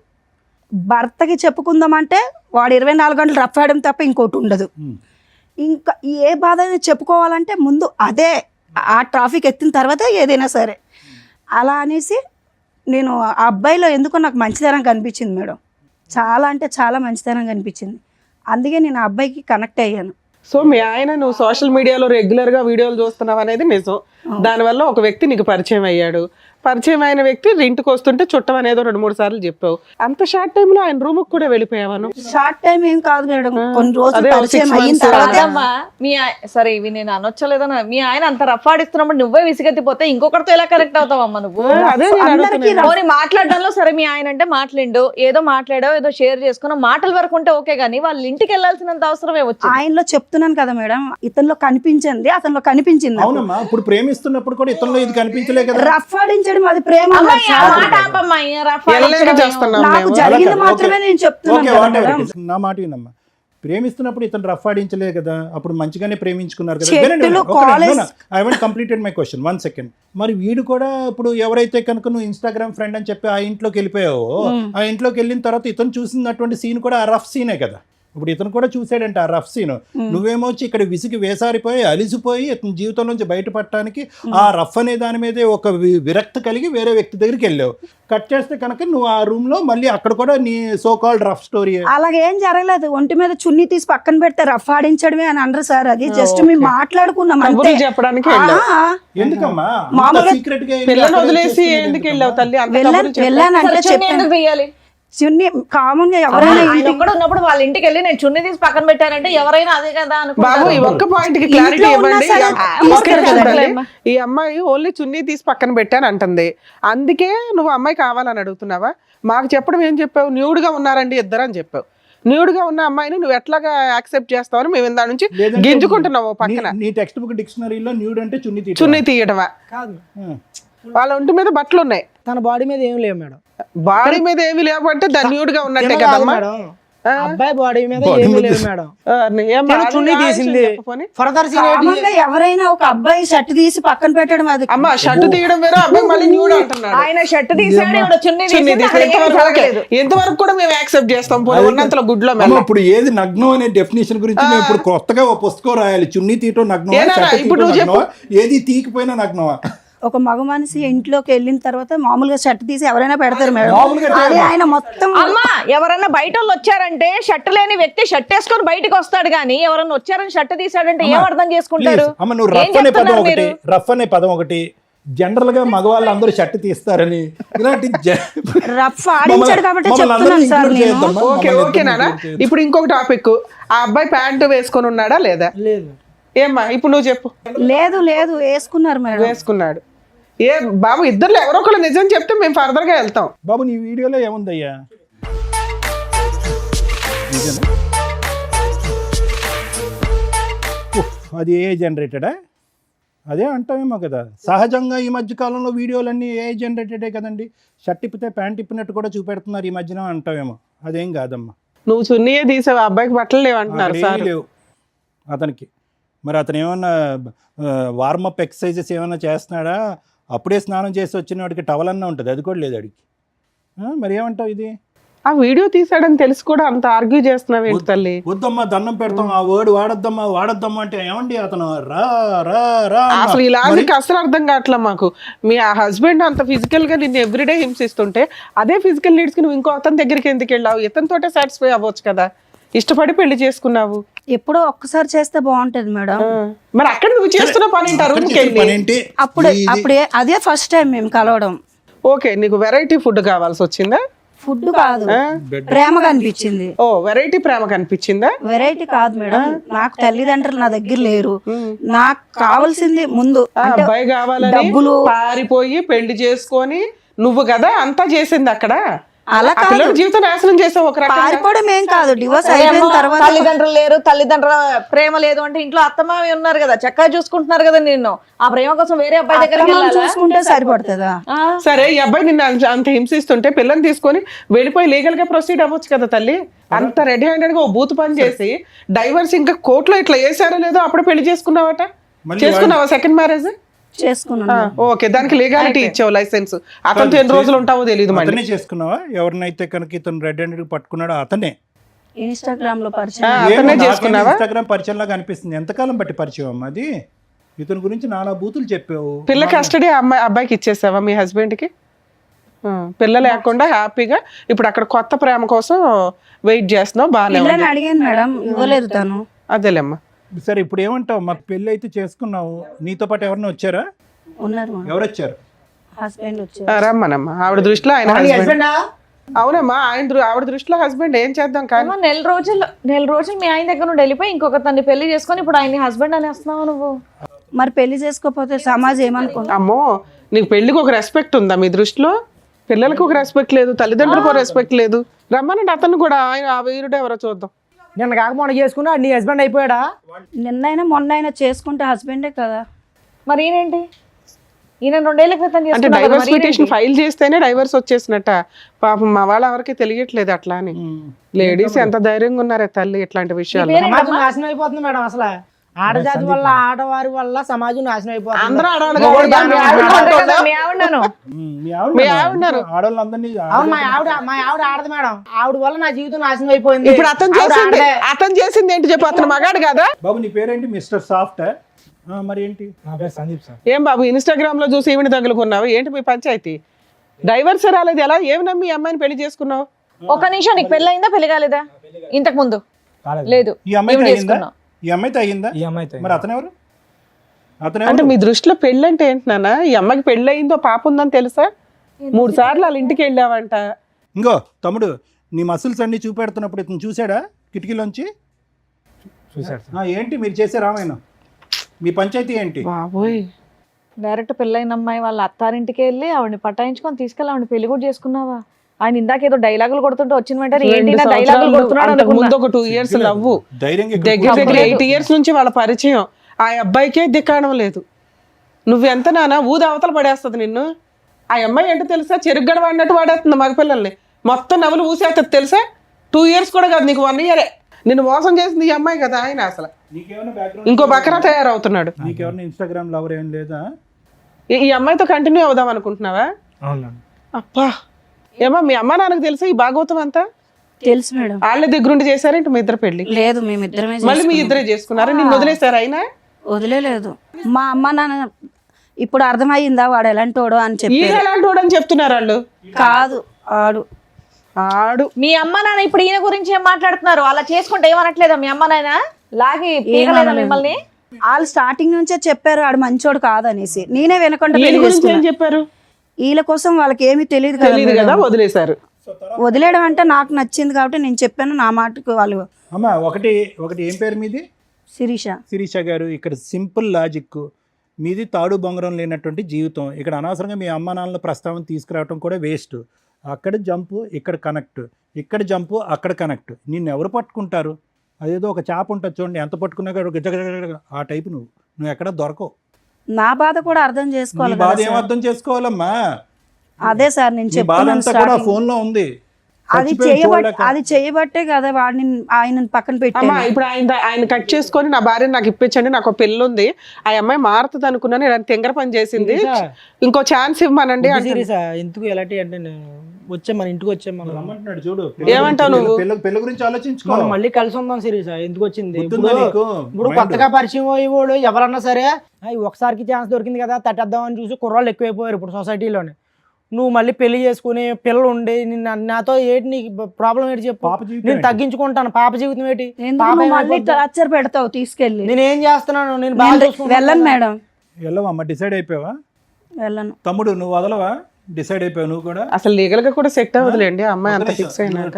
భర్తకి చెప్పుకుందామంటే వాడు 24 గంటలు రఫ్ ఆడడం తప్ప ఇంకోటి ఉండదు. ఇంకా ఏ బాధ అయినా చెప్పుకోవాలంటే ముందు అదే, ఆ ట్రాఫిక్ ఎత్తిన తర్వాత ఏదైనా సరే అలా అనేసి నేను ఆ అబ్బాయిలో ఎందుకో నాకు మంచితనం కనిపించింది మేడం. చాలా అంటే చాలా మంచితనం కనిపించింది. అందుకే నేను ఆ అబ్బాయికి కనెక్ట్ అయ్యాను. సో మీ ఆయన నువ్వు సోషల్ మీడియాలో రెగ్యులర్ గా వీడియోలు చూస్తున్నావు అనేది నిజం. దానివల్ల ఒక వ్యక్తి నీకు పరిచయం అయ్యాడు. పరిచయం అయిన వ్యక్తి ఇంటికి వస్తుంటే చుట్టం అనేది 2-3 సార్లు చెప్పావు. అంత షార్ట్ టైమ్ లో ఆయన రూమ్ కూడా వెళ్ళిపోయావాను? షార్ట్ టైం ఏం కాదు మేడం, కొన్ని రోజులు అదే, పరిచయం 6 అయిన months తర్వాత కాదమ్మా, సరే ఇవి నేను అనొచ్చలేదన్నా, మీ ఆయన అంత రఫ్ ఆడిస్తున్నప్పుడు నువ్వే విసిగెత్తిపోతే ఇంకొకరితో ఎలా కనెక్ట్ అవుతావమ్మా నువ్వు? అదే నేను అందరికీ అడుగుతున్నా. పోనీ మాట్లాడడంలో సరే మీ ఆయన అంటే మాట్లాడు, ఏదో మాట్లాడావు, ఏదో షేర్ చేసుకున్నా, మాటల వరకు ఉంటే ఓకే, కానీ వాళ్ళ ఇంటికి వెళ్ళాల్సినంత అవసరమే వచ్చింది. ఆయనలో చెప్తున్నాను కదా మేడం, ఇతనిలో కనిపించింది, అతనిలో కనిపించింది. అవునమ్మా, ఇప్పుడు ప్రేమిస్తున్నప్పుడు కూడా ఇతరులో ఇది కనిపించలే కదా. రఫ్ ఆడించడం అది ప్రేమ అమ్మాయి, కాదు ఆ సార్. మాట ఆపమ్మా, ఈ రఫ్ ఎల్లగా ఆడించడం చేస్తున్నాం నాకు మేము. జరిగింది ఓకే, మాత్రమే నేను చెప్తున్నాను ఓకే, కదా whatever మేడం. it is. నా మాట వినమ్మా, ప్రేమిస్తున్నప్పుడు ఇతను రఫ్ ఆడించలే కదా, అప్పుడు మంచిగానే ప్రేమించుకున్నారు కదా. చెట్టులు, college- I want completed my question, 1 second. మరి వీడు కూడా ఇప్పుడు ఎవరైతే కనుక నువ్వు ఇన్స్టాగ్రామ్ ఫ్రెండ్ అని చెప్పి ఆ ఇంట్లోకి వెళ్ళిపోయావో, ఆ ఇంట్లోకి వెళ్ళిన తర్వాత ఇతను చూసినటువంటి సీన్ కూడా ఆ రఫ్ సీనే కదా. ఇప్పుడు ఇతను కూడా చూసాడంట ఆ రఫ్ సీన్. నువ్వేమో వచ్చి ఇక్కడ విసిగి వేసారిపోయి అలిసిపోయి ఇతని జీవితం నుంచి బయటపడటానికి ఆ రఫ్ అనే దాని మీదే ఒక విరక్తి కలిగి వేరే వ్యక్తి దగ్గరికి వెళ్ళావు. కట్ చేస్తే కనుక నువ్వు ఆ రూమ్ లో మళ్ళీ అక్కడ కూడా నీ సో కాల్డ్ రఫ్ స్టోరీ. అలాగేం జరగలేదు. ఒంటి మీద చున్నీ తీసి పక్కన పెడితే రఫ్ ఆడించడమే అని అనరు సార్. అది జస్ట్ మేము మాట్లాడుకున్నాం అంతే. కబుర్లు చెప్పడానికి వెళ్ళావు. ఎందుకమ్మా మామూలుగా సీక్రెట్ గా పిల్లని వదిలేసి ఎందుకు వెళ్ళావు తల్లి? అంత వెళ్ళానంటే చెప్పాను. ఎందుకు వెయ్యాలి? చున్నీ కామన్ గా ఎవరైనా ఆయన ఒక్కడు ఉన్నప్పుడు వాళ్ళ ఇంటికి వెళ్ళి నేను చున్నీ తీసి పక్కన పెట్టానంటే ఎవరైనా అదే కదా బాబు ఈ ఒక్క పాయింట్ కి క్లారిటీ ఇంట్లో ఉన్నా ఇవ్వండి. సరే ఒక్క నిమిషం తీసుకెళ్ళాలి. తల్లి. ఈ అమ్మాయి ఓన్లీ చున్నీ తీసి పక్కన పెట్టాను అంటుంది. అందుకే నువ్వు అమ్మాయి కావాలని అడుగుతున్నావా? మాకు చెప్పడం ఏం చెప్పావు? న్యూడ్ గా ఉన్నారండి ఇద్దరు అని చెప్పావు. న్యూడ్ గా ఉన్న అమ్మాయిని నువ్వు ఎట్లాగా యాక్సెప్ట్ చేస్తావని మేము దాని నుంచి గింజుకుంటున్నావు పక్కన. నీ టెక్స్ట్ బుక్ డిక్షనరీలో న్యూడ్ అంటే చున్నీ చున్నీ తీయడమా? కాదు, వాళ్ళ ఒంటి మీద బట్టలు ఉన్నాయి, తన బాడీ మీద ఏం లేవు మేడం. బాడీ మీద ఏమి లేవంటే దాన్ని న్యూడ్ గా ఉన్నట్టే తిన కాదు కదమ్మా. మేడం, అబ్బాయి బాడీ మీద ఏమీ లేవు మేడం. తిన చున్నీ తీసింది. ఫర్దర్ కామన్ గా ఎవరైనా ఒక అబ్బాయి షర్ట్ తీసి పక్కన పెట్టడం అది అమ్మ షర్ట్ తీయడం వేరే, అబ్బాయి మళ్ళీ న్యూడ్ అంటున్నాడు. ఆయన షర్ట్ తీసాడు, ఈవిడ చున్నీ చున్నీ తీసింది. తీసి అసలు ఏమీ ఎంతవరకు పర్వాలేదు. ఎంతవరకు కూడా మేము యాక్సెప్ట్ చేస్తాం. పోనీ ఉన్నంతలో గుడ్లో మేము ఇప్పుడు ఏది నగ్నం అనే డెఫినేషన్ గురించి మేము ఇప్పుడు కొత్తగా ఒక పుస్తకం రాయాలి. చున్నీ తీయటం నగ్నమా, ఏనా షర్ట్ ఇప్పుడు తీయటం నువ్వు నగ్నమా, ఏది తీయకపోయినా నగ్నమా? ఒక మగ మనిషి ఇంట్లోకి వెళ్ళిన తర్వాత మామూలుగా షర్ట్ తీసి ఎవరైనా పెడతారు మేడం. మామూలుగా అది ఆయన మొత్తం అమ్మా ఎవరన్నా బయట వాళ్ళు వచ్చారంటే షర్ట్ లేని వ్యక్తి షర్ట్ వేసుకొని బయటకు వస్తాడు గానీ ఎవరన్నా వచ్చారని షర్ట్ తీసాడంటే ఏం అర్థం చేసుకుంటారు? Please, అమ్మ నువ్వు ఏం రఫ్ అనే పదం చెప్తున్నారు ఒకటి, మీరు? రఫ్ అనే పదం ఒకటి, జనరల్ గా మగవాళ్ళు అందరూ షర్ట్ తీస్తారని ఇలాంటి రఫ్ ఆడించాడు కాబట్టి చెప్తున్నాను సార్ నేను. ఓకే ఓకే నాన్న. ఇప్పుడు ఇంకొక టాపిక్, ఆ అబ్బాయి ప్యాంటు వేసుకొని ఉన్నాడా లేదా? లేదు. ఏమ్మా ఇప్పుడు నువ్వు చెప్పు. లేదు లేదు వేసుకున్నారు మేడం. వేసుకున్నాడు. ఏ బాబు ఇద్దరు ఎవరో ఒకళ్ళు నిజం చెప్తే మేము ఫర్దర్ గా వెళ్తాం. బాబు నీ వీడియోలో ఏముందయ్యా? నిజమే? ఉఫ్, అది ఏ జనరేటెడా? అదే అంటామేమో కదా. సహజంగా ఈ మధ్య కాలంలో వీడియోలన్నీ ఏ జనరేటెడే కదండి. షర్ట్ ఇప్పితే ప్యాంట్ ఇప్పినట్టు కూడా చూపెడుతున్నారు ఈ మధ్యన అంటామేమో. అదేం కాదమ్మా. నువ్వు చున్నీయే తీసావు, అబ్బాయికి బట్టలు లేవంటున్నారు అక్కడ సార్. ఏమీ లేవు అతనికి. మరి అతను ఏమన్నా వార్మప్ ఎక్సర్సైజెస్ ఏమన్నా చేస్తున్నాడా? అప్పుడే స్నానం చేసి వచ్చిన వాడికి టవల్ అన్నా ఉంటుంది, అది కూడా లేదు అడిగి. మరి ఏమంటావు ఇది? ఆ వీడియో తీసాడని తెలిసి కూడా అంత ఆర్గ్యూ చేస్తున్నావు ఏంటి తల్లి? వద్దమ్మా దండం పెడతాం, ఆ వర్డ్ వాడద్దమ్మా అంటే ఏమండి అతను రా రా రా అన్నా. అసలు ఈ లాజిక్ అసలు అర్థం కావట్లే మాకు. మీ ఆ హస్బెండ్ అంత ఫిజికల్ గా నిన్ను ఎవ్రీడే హింసిస్తుంటే అదే ఫిజికల్ నీడ్స్ కి నువ్వు ఇంకో అతని దగ్గరికి ఎందుకు వెళ్ళావు? ఇతనితోటే సాటిస్ఫై అవ్వచ్చు కదా. ఇష్టపడి పెళ్లి చేసుకున్నావు. ఎప్పుడో ఒక్కసారి చేస్తే బాగుంటది మేడం. మరి అక్కడ నువ్వు చేస్తున్న పని ఏంటి? రూమ్ కి వెళ్ళి పనేంటి? అప్పుడే అదే ఫస్ట్ టైం మేము కలవడం. ఓకే నీకు వెరైటీ ఫుడ్ కావాల్సి వచ్చిందా? ఫుడ్ కాదు, ప్రేమగా అనిపించింది. ఓ వెరైటీ ప్రేమ కనిపించిందా? వెరైటీ కాదు మేడం, నాకు తల్లిదండ్రులు నా దగ్గర లేరు. నాకు కావాల్సింది ముందు ఆ అబ్బాయి కావాలని డబ్బులు. పారిపోయి పెళ్లి చేసుకొని నువ్వు కదా అంతా చేసింది అక్కడ. అలా ఆ పిల్లడి జీవితం నాశనం చేసావు ఒక రకంగా. పారిపోవడం ఏం కాదు, డివోర్స్ అయిపోయిన తర్వాత తల్లిదండ్రులు లేరు, తల్లిదండ్రుల ప్రేమ లేదు అంటే ఇంట్లో అత్తమావి ఉన్నారు కదా, చక్కగా చూసుకుంటున్నారు కదా నిన్ను. ఆ ప్రేమ కోసం వేరే అబ్బాయి దగ్గరికి అత్తమామలు వెళ్ళాలా? చూసుకుంటే సరిపడుతుందా? సరే ఈ అబ్బాయి నిన్ను అంత హింసిస్తుంటే పిల్లని తీసుకొని వెళ్ళిపోయి లీగల్ గా ప్రొసీడ్ అవ్వచ్చు కదా తల్లి. అంత రెడీ హ్యాండెడ్ గా ఓ బూత్ పని చేసి డైవర్స్ ఇంకా కోర్టులో ఇట్లా వేసారో లేదో అప్పుడు పెళ్లి చేసుకున్నావట. చేసుకున్నావా సెకండ్ మ్యారేజ్? చేసుకున్నాను. ఓకే దానికి లీగాలిటీ ఇచ్చావు, లైసెన్స్. అతనితో ఎన్ని రోజులు ఉంటావో తెలియదు. మళ్ళీ అతనే చేసుకున్నావా? ఎవరినైతే కనుక ఇతను రెడ్ హ్యాండెడ్ పట్టుకున్నాడో అతనే. ఇన్స్టాగ్రామ్ లో పరిచయం. అతనే చేసుకున్నావా? ఇన్స్టాగ్రామ్ పరిచయం లాగా అనిపిస్తుంది. ఎంతకాలం బట్టి పరిచయం అమ్మా అది? ఇతని గురించి నానా బూతులు చెప్పావు. పిల్ల కస్టడీ అబ్బాయికి ఇచ్చేసావా మీ హస్బెండ్ కి? పిల్ల లేకుండా హ్యాపీగా ఇప్పుడు అక్కడ కొత్త ప్రేమ కోసం వెయిట్ చేస్తున్నావు. బాగానే పిల్లని అడిగాను మేడం, ఇవ్వలేదు తను. అదేలేమ్మా. సరే ఇప్పుడు ఏమంటావు? మాకు పెళ్ళి అయితే చేసుకున్నావు, నీతో పాటు ఎవరైనా వచ్చారా? ఉన్నారు ఎవరు వచ్చారు? హస్బెండ్ వచ్చారు. రమ్మనమ్మా. ఆవిడ దృష్టిలో ఆయన హస్బెండ్. అవునమ్మా ఆవిడ దృష్టిలో హస్బెండ్. ఏం చేద్దాం కానీ అమ్మా, నెల రోజులు మీ ఆయన దగ్గర నుండి వెళ్ళిపోయి ఇంకొక తన్ని పెళ్లి చేసుకొని ఇప్పుడు ఆయన హస్బెండ్ అని వస్తున్నావు నువ్వు. మరి పెళ్లి చేసుకోకపోతే సమాజం ఏమనుకుంటా? అమ్మో నీకు పెళ్లికి ఒక రెస్పెక్ట్ ఉందా మీ దృష్టిలో? పిల్లలకు ఒక రెస్పెక్ట్ లేదు, తల్లిదండ్రులకు ఒక రెస్పెక్ట్ లేదు. రమ్మనండి అతను కూడా. ఆయన ఆ వీరుడు ఎవరో చూద్దాం. నిన్న కాక మొన్న చేసుకున్నా నీ హస్బెండ్ అయిపోయాడా? నిన్నైనా మొన్నైనా చేసుకుంటే హస్బెండే కదా. మరి ఈయనేంటి? ఈయన 2 ఏళ్ల క్రితం అంటే చేసుకున్నాడు కదా, డైవర్స్ మరి పిటిషన్ ఫైల్ చేస్తేనే డైవర్స్ వచ్చేసినట్ట. పాపం మా వాళ్ళ ఎవరికి తెలియట్లేదు అట్లా అని. లేడీస్ ఎంత ధైర్యంగా ఉన్నారే తల్లి ఇట్లాంటి విషయాలు. సమాజం నాశనం అయిపోతుంది మేడం అసలు. ఆడజాతి వల్ల ఆడవారి వల్ల సమాజం నాశనం అయిపోతుంది. అందరూ ఆడవాళ్ళు మొగోడు కాదు, మీ ఆవిడ దాని- ఆడవాళ్ళు. కదా, మీ ఆవిడను. మీ ఆవిడ ఆడవాళ్ళందరినీ అవును, మా ఆవిడ ఆడదు మేడం. ఆవిడ వల్ల నా జీవితం నాశనం అయిపోయింది. ఇప్పుడు అతను ఆవిడ చేసింది ఆడదే. అతను చేసింది ఏంటి చెప్పు, అతను మగాడు కదా. బాబు నీ పేరేంటి? Mister soft. మరి ఏంటి? నా పేరు సందీప్ సార్. ఏం బాబు ఇన్స్టాగ్రామ్ లో చూసి ఈవిని తగులుకున్నావు ఏంటి మీ పంచాయతీ? డైవర్స్ రాలేదు, ఎలా ఏమి నమ్మి ఈ అమ్మాయిని పెళ్లి చేసుకున్నావు? ఒక నిమిషం, నీకు పెళ్ళి అయిందా పెళ్లి కాలేదా? ఇంతకు ముందు లేదు. ఈ అమ్మాయి ఈవిడ తగిందా? చేసుకున్నావు. ఈ అమ్మాయి తగిందా? ఈ అమ్మాయితో మరి అతను ఎవరు? అతను అంటే ఎవరు? మీ దృష్టిలో పెళ్ళి అంటే ఏంటి నాన్న? ఈ అమ్మాయికి పెళ్ళి అయిందో పాప ఉందని తెలుసా? 3 సార్లు వాళ్ళ ఇంటికి వెళ్ళావంట. ఇంకో తమ్ముడు, నీ మసిల్స్ అన్ని చూపెడుతున్నప్పుడు ఇతను చూసాడా కిటికీలోంచి? చూసాడు. ఏంటి మీరు చేసే రామాయణం? మీ పంచాయతీ ఏంటి? బాబోయ్, డైరెక్ట్ పెళ్ళైన అమ్మాయి వాళ్ళ అత్తారింటికి వెళ్ళి ఆవిడని పటాయించుకొని తీసుకెళ్ళి ఆవిడ పెళ్లి కూడా చేసుకున్నావా? ఆయన ఇందాక ఏదో డైలాగులు కొడుతుంటే వచ్చిన వెంటనే ఏంటి 2 డైలాగులు సంవత్సరాలు కొడుతున్నాడు అంతకు అనుకున్నా. ముందు ఒక 2 ఇయర్స్ లవ్వు, ధైర్యంగా దగ్గర దగ్గర 8 ఇయర్స్ నుంచి వాళ్ళ పరిచయం. ఆ అబ్బాయికే దిక్కాడం లేదు. నువ్వెంత నాన్న ఊది అవతల పడేస్తుంది నిన్ను. ఆ అమ్మాయి ఏంటో తెలుసా, చెరుగ్గడ వాడినట్టు వాడేస్తుంది మగపిల్లల్ని. మొత్తం నవ్వులు ఊసేస్తుంది తెలుసా. 2 ఇయర్స్ కూడా కాదు, నీకు 1 ఇయరే. నిన్ను మోసం చేసింది ఈ అమ్మాయి కదా. ఆయన అసలు నీకేమైనా బ్యాక్గ్రౌండ్? ఇంకో బకరా తయారవుతున్నాడు. నీకెవరైనా ఇన్స్టాగ్రామ్ లవర్ ఏం లేదా? ఈ అమ్మాయితో కంటిన్యూ అవుదాం అనుకుంటున్నావా? అవును. అబ్బా, ఏమో మీ అమ్మ నాన్నకు తెలుసా ఈ భాగవతం అంతా? తెలుసు మేడం. వాళ్ళ దగ్గరుండి చేశారేంటి మీ ఇద్దరు పెళ్లి? లేదు, మేమిద్దరమే మళ్ళీ మీ ఇద్దరే చేసుకున్నారా? నిన్ను వదిలేశారు అయినా? వదిలేదు. మా అమ్మ నాన్న ఇప్పుడు అర్థమయ్యిందా వాడు ఎలాంటోడో అని చెప్పి. ఈయన ఎలాంటి వాడు అని చెప్తున్నారు వాళ్ళు. కాదు, ఆడు మీ అమ్మ నాన్న ఇప్పుడు ఈయన గురించి ఏం మాట్లాడుతున్నారు? అలా చేసుకుంటే ఏమనట్లేదా మీ అమ్మ నాయన? లాగి పీకలేదా మిమ్మల్ని? వాళ్ళు స్టార్టింగ్ నుంచే చెప్పారు ఆడు మంచోడు కాదనేసి. నేనే వినకుండా వీళ్ళ పెళ్లి గురించి ఏం చేసుకున్నా. చెప్పారు? వీళ్ళ కోసం వాళ్ళకి ఏమీ తెలియదు తెలియదు కదా. కదా, వదిలేశారు. వదిలేయడం అంటే నాకు నచ్చింది కాబట్టి నేను చెప్పాను. నా మాటకు వాళ్ళు అమ్మ ఒకటి ఏం పేరు మీది? శిరీష. శిరీష గారు, ఇక్కడ సింపుల్ లాజిక్. మీది తాడు బొంగరం లేనటువంటి జీవితం. ఇక్కడ అనవసరంగా మీ అమ్మ నాన్నల ప్రస్తావన తీసుకురావడం కూడా వేస్ట్. అక్కడ జంపు, ఇక్కడ కనెక్ట్, ఇక్కడ జంపు, అక్కడ కనెక్ట్. నిన్ను ఎవరు పట్టుకుంటారు? అదేదో ఒక చేప ఉంటుంది చూడండి, ఎంత పట్టుకున్నా కూడా గజగజ ఆ టైపు. నువ్వు ఎక్కడ దొరకవు. నా బాధ కూడా అర్థం నీ చేసుకోవాలి బాధ కదా ఏం సార్. అర్థం చేసుకోవాలమ్మా? అదే సార్ నేను నీ బాధ చెప్తున్నాను అంతా కూడా starting. ఫోన్ లో ఉంది. అది చేయబట్టే కదా వాడిని ఆయన పక్కన అమ్మా పెట్టాను. ఇప్పుడు ఆయన కట్ చేసుకొని నా భార్యని నాకు ఇప్పించండి, నాకు ఒక పెళ్ళి ఉంది, ఆ అమ్మాయి మారుతుంది అనుకున్నాను, ఇలా తెంగర పని చేసింది, ఇంకో ఛాన్స్ ఇవ్వమనండి అంటే. సీరియస్ ఎందుకు ఎలాంటి అంటే వచ్చే మన ఇంటికి వచ్చే మనం రమ్మంటున్నాడు చూడు. ఏమంటావు నువ్వు? పెళ్లి గురించి ఆలోచించుకో. మనం మళ్ళీ కలిసి ఉందాం సీరియస్ ఎందుకు వచ్చింది? గుర్తుందా నీకు? ఇప్పుడు కొత్తగా పరిచయం అయ్యేవాడు ఎవరన్నా సరే ఒకసారికి ఛాన్స్ దొరికింది కదా తట్టేద్దాం అని చూసి కుర్రాళ్ళు ఎక్కువైపోయారు ఇప్పుడు సొసైటీలోనే. నువ్వు మళ్ళీ పెళ్లి చేసుకుని పిల్లలు ఉండి నాతో ఏంటి నీకు ప్రాబ్లం ఏంటి చెప్పు? పాప జీవితం నేను ఏంటి? తగ్గించుకుంటాను. పాప జీవితం ఏంటి? ఎందుకు పాప నువ్వు మళ్ళీ ఏమైపోద్ది? టార్చర్ పెడతావు తీసుకెళ్ళి. నేను ఏం చేస్తున్నాను? నేను బాగా చూసుకుంటాను వెళ్ళను కదా. మేడం, వెళ్ళవమ్మా, డిసైడ్ అయిపోయావా? వెళ్ళను. తమ్ముడు నువ్వు వదలవా? డిసైడ్ అయిపోయావు నువ్వు కూడా? అసలు లీగల్ గా కూడా సెట్ అవ్వదులేండి ఆ అమ్మాయి అంత ఫిక్స్ అయినాక.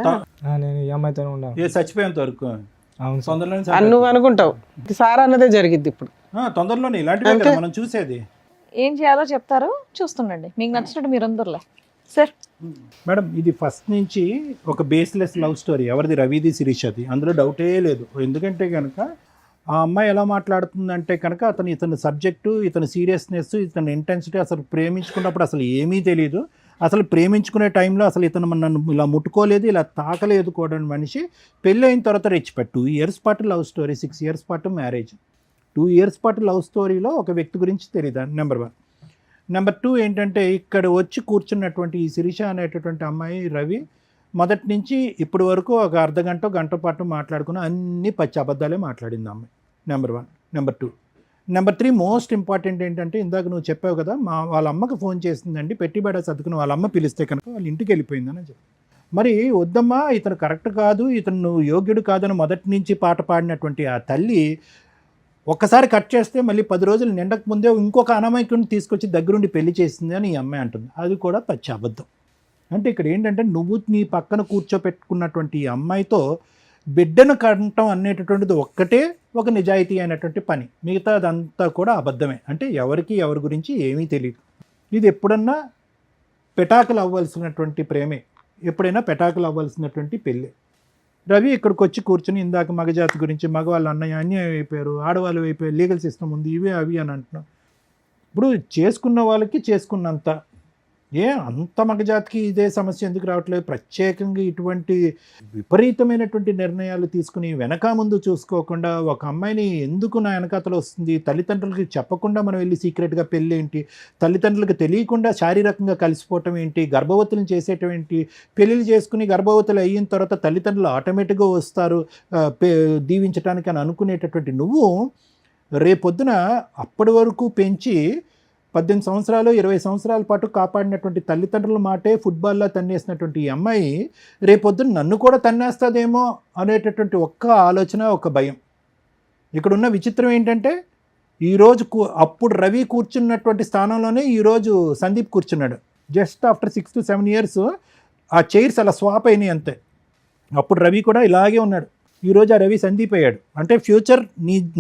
నేను ఈ అమ్మాయితోనే ఉండాలి. ఏ చచ్చిపోయేంత వరకు అవును సార్. తొందరలోనే అని నువ్వు అనుకుంటావు, సార్ అన్నదే జరిగిద్ది ఇప్పుడు. తొందరలోనే ఇలాంటివే కదా మనం చూసేది. ఏం చేయాలో చెప్తారు, చూస్తుండండి. మీకు నచ్చినట్టు మీరు అందరులే సార్. మేడం ఇది ఫస్ట్ నుంచి ఒక బేస్లెస్ లవ్ స్టోరీ. ఎవరిది? రవిది, శిరీషది. అందులో డౌటే లేదు. ఎందుకంటే కనుక ఆ అమ్మాయి ఎలా మాట్లాడుతుందంటే కనుక ఇతని సబ్జెక్టు, ఇతని సీరియస్నెస్, ఇతని ఇంటెన్సిటీ, అసలు ప్రేమించుకున్నప్పుడు అసలు ఏమీ తెలియదు. అసలు ప్రేమించుకునే టైంలో అసలు ఇతను నన్ను ఇలా ముట్టుకోలేదు, ఇలా తాకలేదు కూడా మనిషి. పెళ్ళి అయిన తర్వాత రెచ్చిపెట్టు 2 ఇయర్స్ పాటు లవ్ స్టోరీ, 6 ఇయర్స్ పాటు మ్యారేజ్. 2 ఇయర్స్ పాటు లవ్ స్టోరీలో ఒక వ్యక్తి గురించి తెలియదు. నెంబర్ 1. నెంబర్ 2 ఏంటంటే ఇక్కడ వచ్చి కూర్చున్నటువంటి ఈ శిరీష అనేటటువంటి అమ్మాయి రవి మొదటి నుంచి ఇప్పటి వరకు ఒక అర్ధగంట గంట పాటు మాట్లాడుకుని అన్ని పచ్చి అబద్ధాలే మాట్లాడింది అమ్మాయి. Number 1. Number 2. Number 3 most important ఏంటంటే ఇందాక నువ్వు చెప్పావు కదా, వాళ్ళ అమ్మకి ఫోన్ చేసిందండి, పెట్టిబడ సర్దుకుని వాళ్ళ అమ్మ పిలిస్తే కనుక వాళ్ళ ఇంటికి వెళ్ళిపోయిందని చెప్పి. మరి వద్దమ్మా, ఇతను కరెక్ట్ కాదు, ఇతను నువ్వు యోగ్యుడు కాదని మొదటి నుంచి పాట పాడినటువంటి ఆ తల్లి ఒక్కసారి కట్ చేస్తే మళ్ళీ 10 రోజులు నిండక ముందే ఇంకొక అనామకుడిని తీసుకొచ్చి దగ్గరుండి పెళ్లి చేసింది అని ఈ అమ్మాయి అంటుంది. అది కూడా పచ్చి అబద్ధం. అంటే ఇక్కడ ఏంటంటే నువ్వు నీ పక్కన కూర్చోపెట్టుకున్నటువంటి ఈ అమ్మాయితో బిడ్డను కంటం అనేటటువంటిది ఒక్కటే ఒక నిజాయితీ అయినటువంటి పని. మిగతా అదంతా కూడా అబద్ధమే. అంటే ఎవరికి ఎవరి గురించి ఏమీ తెలియదు. ఇది ఎప్పుడన్నా పెటాకులు అవ్వాల్సినటువంటి ప్రేమే, ఎప్పుడైనా పెటాకులు అవ్వాల్సినటువంటి పెళ్ళి. రవి ఇక్కడికి వచ్చి కూర్చొని ఇందాక మగజాతి గురించి, మగవాళ్ళు అన్యాయం అయిపోయారు, ఆడవాళ్ళు అయిపోయారు, లీగల్ సిస్టమ్ ఉంది, ఇవే అవి అని అంటున్నాం. ఇప్పుడు చేసుకున్న వాళ్ళకి చేసుకున్నంత, అంత మగజాతికి ఇదే సమస్య ఎందుకు రావట్లేదు? ప్రత్యేకంగా ఇటువంటి విపరీతమైనటువంటి నిర్ణయాలు తీసుకుని వెనక ముందు చూసుకోకుండా ఒక అమ్మాయిని ఎందుకు నా వెనకాతలు వస్తుంది, తల్లిదండ్రులకి చెప్పకుండా మనం వెళ్ళి సీక్రెట్గా పెళ్ళి ఏంటి, తల్లిదండ్రులకు తెలియకుండా శారీరకంగా కలిసిపోవటం ఏంటి, గర్భవతులను చేసేయటం ఏంటి, పెళ్ళిళ్ళు చేసుకుని గర్భవతులు అయిన తర్వాత తల్లిదండ్రులు ఆటోమేటిక్గా వస్తారు దీవించడానికి అని అనుకునేటటువంటి నువ్వు రేపొద్దున అప్పటి వరకు పెంచి 18 సంవత్సరాలు 20 సంవత్సరాల పాటు కాపాడినటువంటి తల్లిదండ్రుల మాటే ఫుట్బాల్లో తన్నేసినటువంటి ఈ అమ్మాయి రేపొద్దున నన్ను కూడా తన్నేస్తుందేమో అనేటటువంటి ఒక్క ఆలోచన, ఒక భయం. ఇక్కడున్న విచిత్రం ఏంటంటే ఈరోజు అప్పుడు రవి కూర్చున్నటువంటి స్థానంలోనే ఈరోజు సందీప్ కూర్చున్నాడు. జస్ట్ ఆఫ్టర్ 6 to 7 years ఆ చైర్స్ అలా స్వాప్ అయినాయి అంతే. అప్పుడు రవి కూడా ఇలాగే ఉన్నాడు, ఈరోజు ఆ రవి సందీప్ అయ్యాడు. అంటే ఫ్యూచర్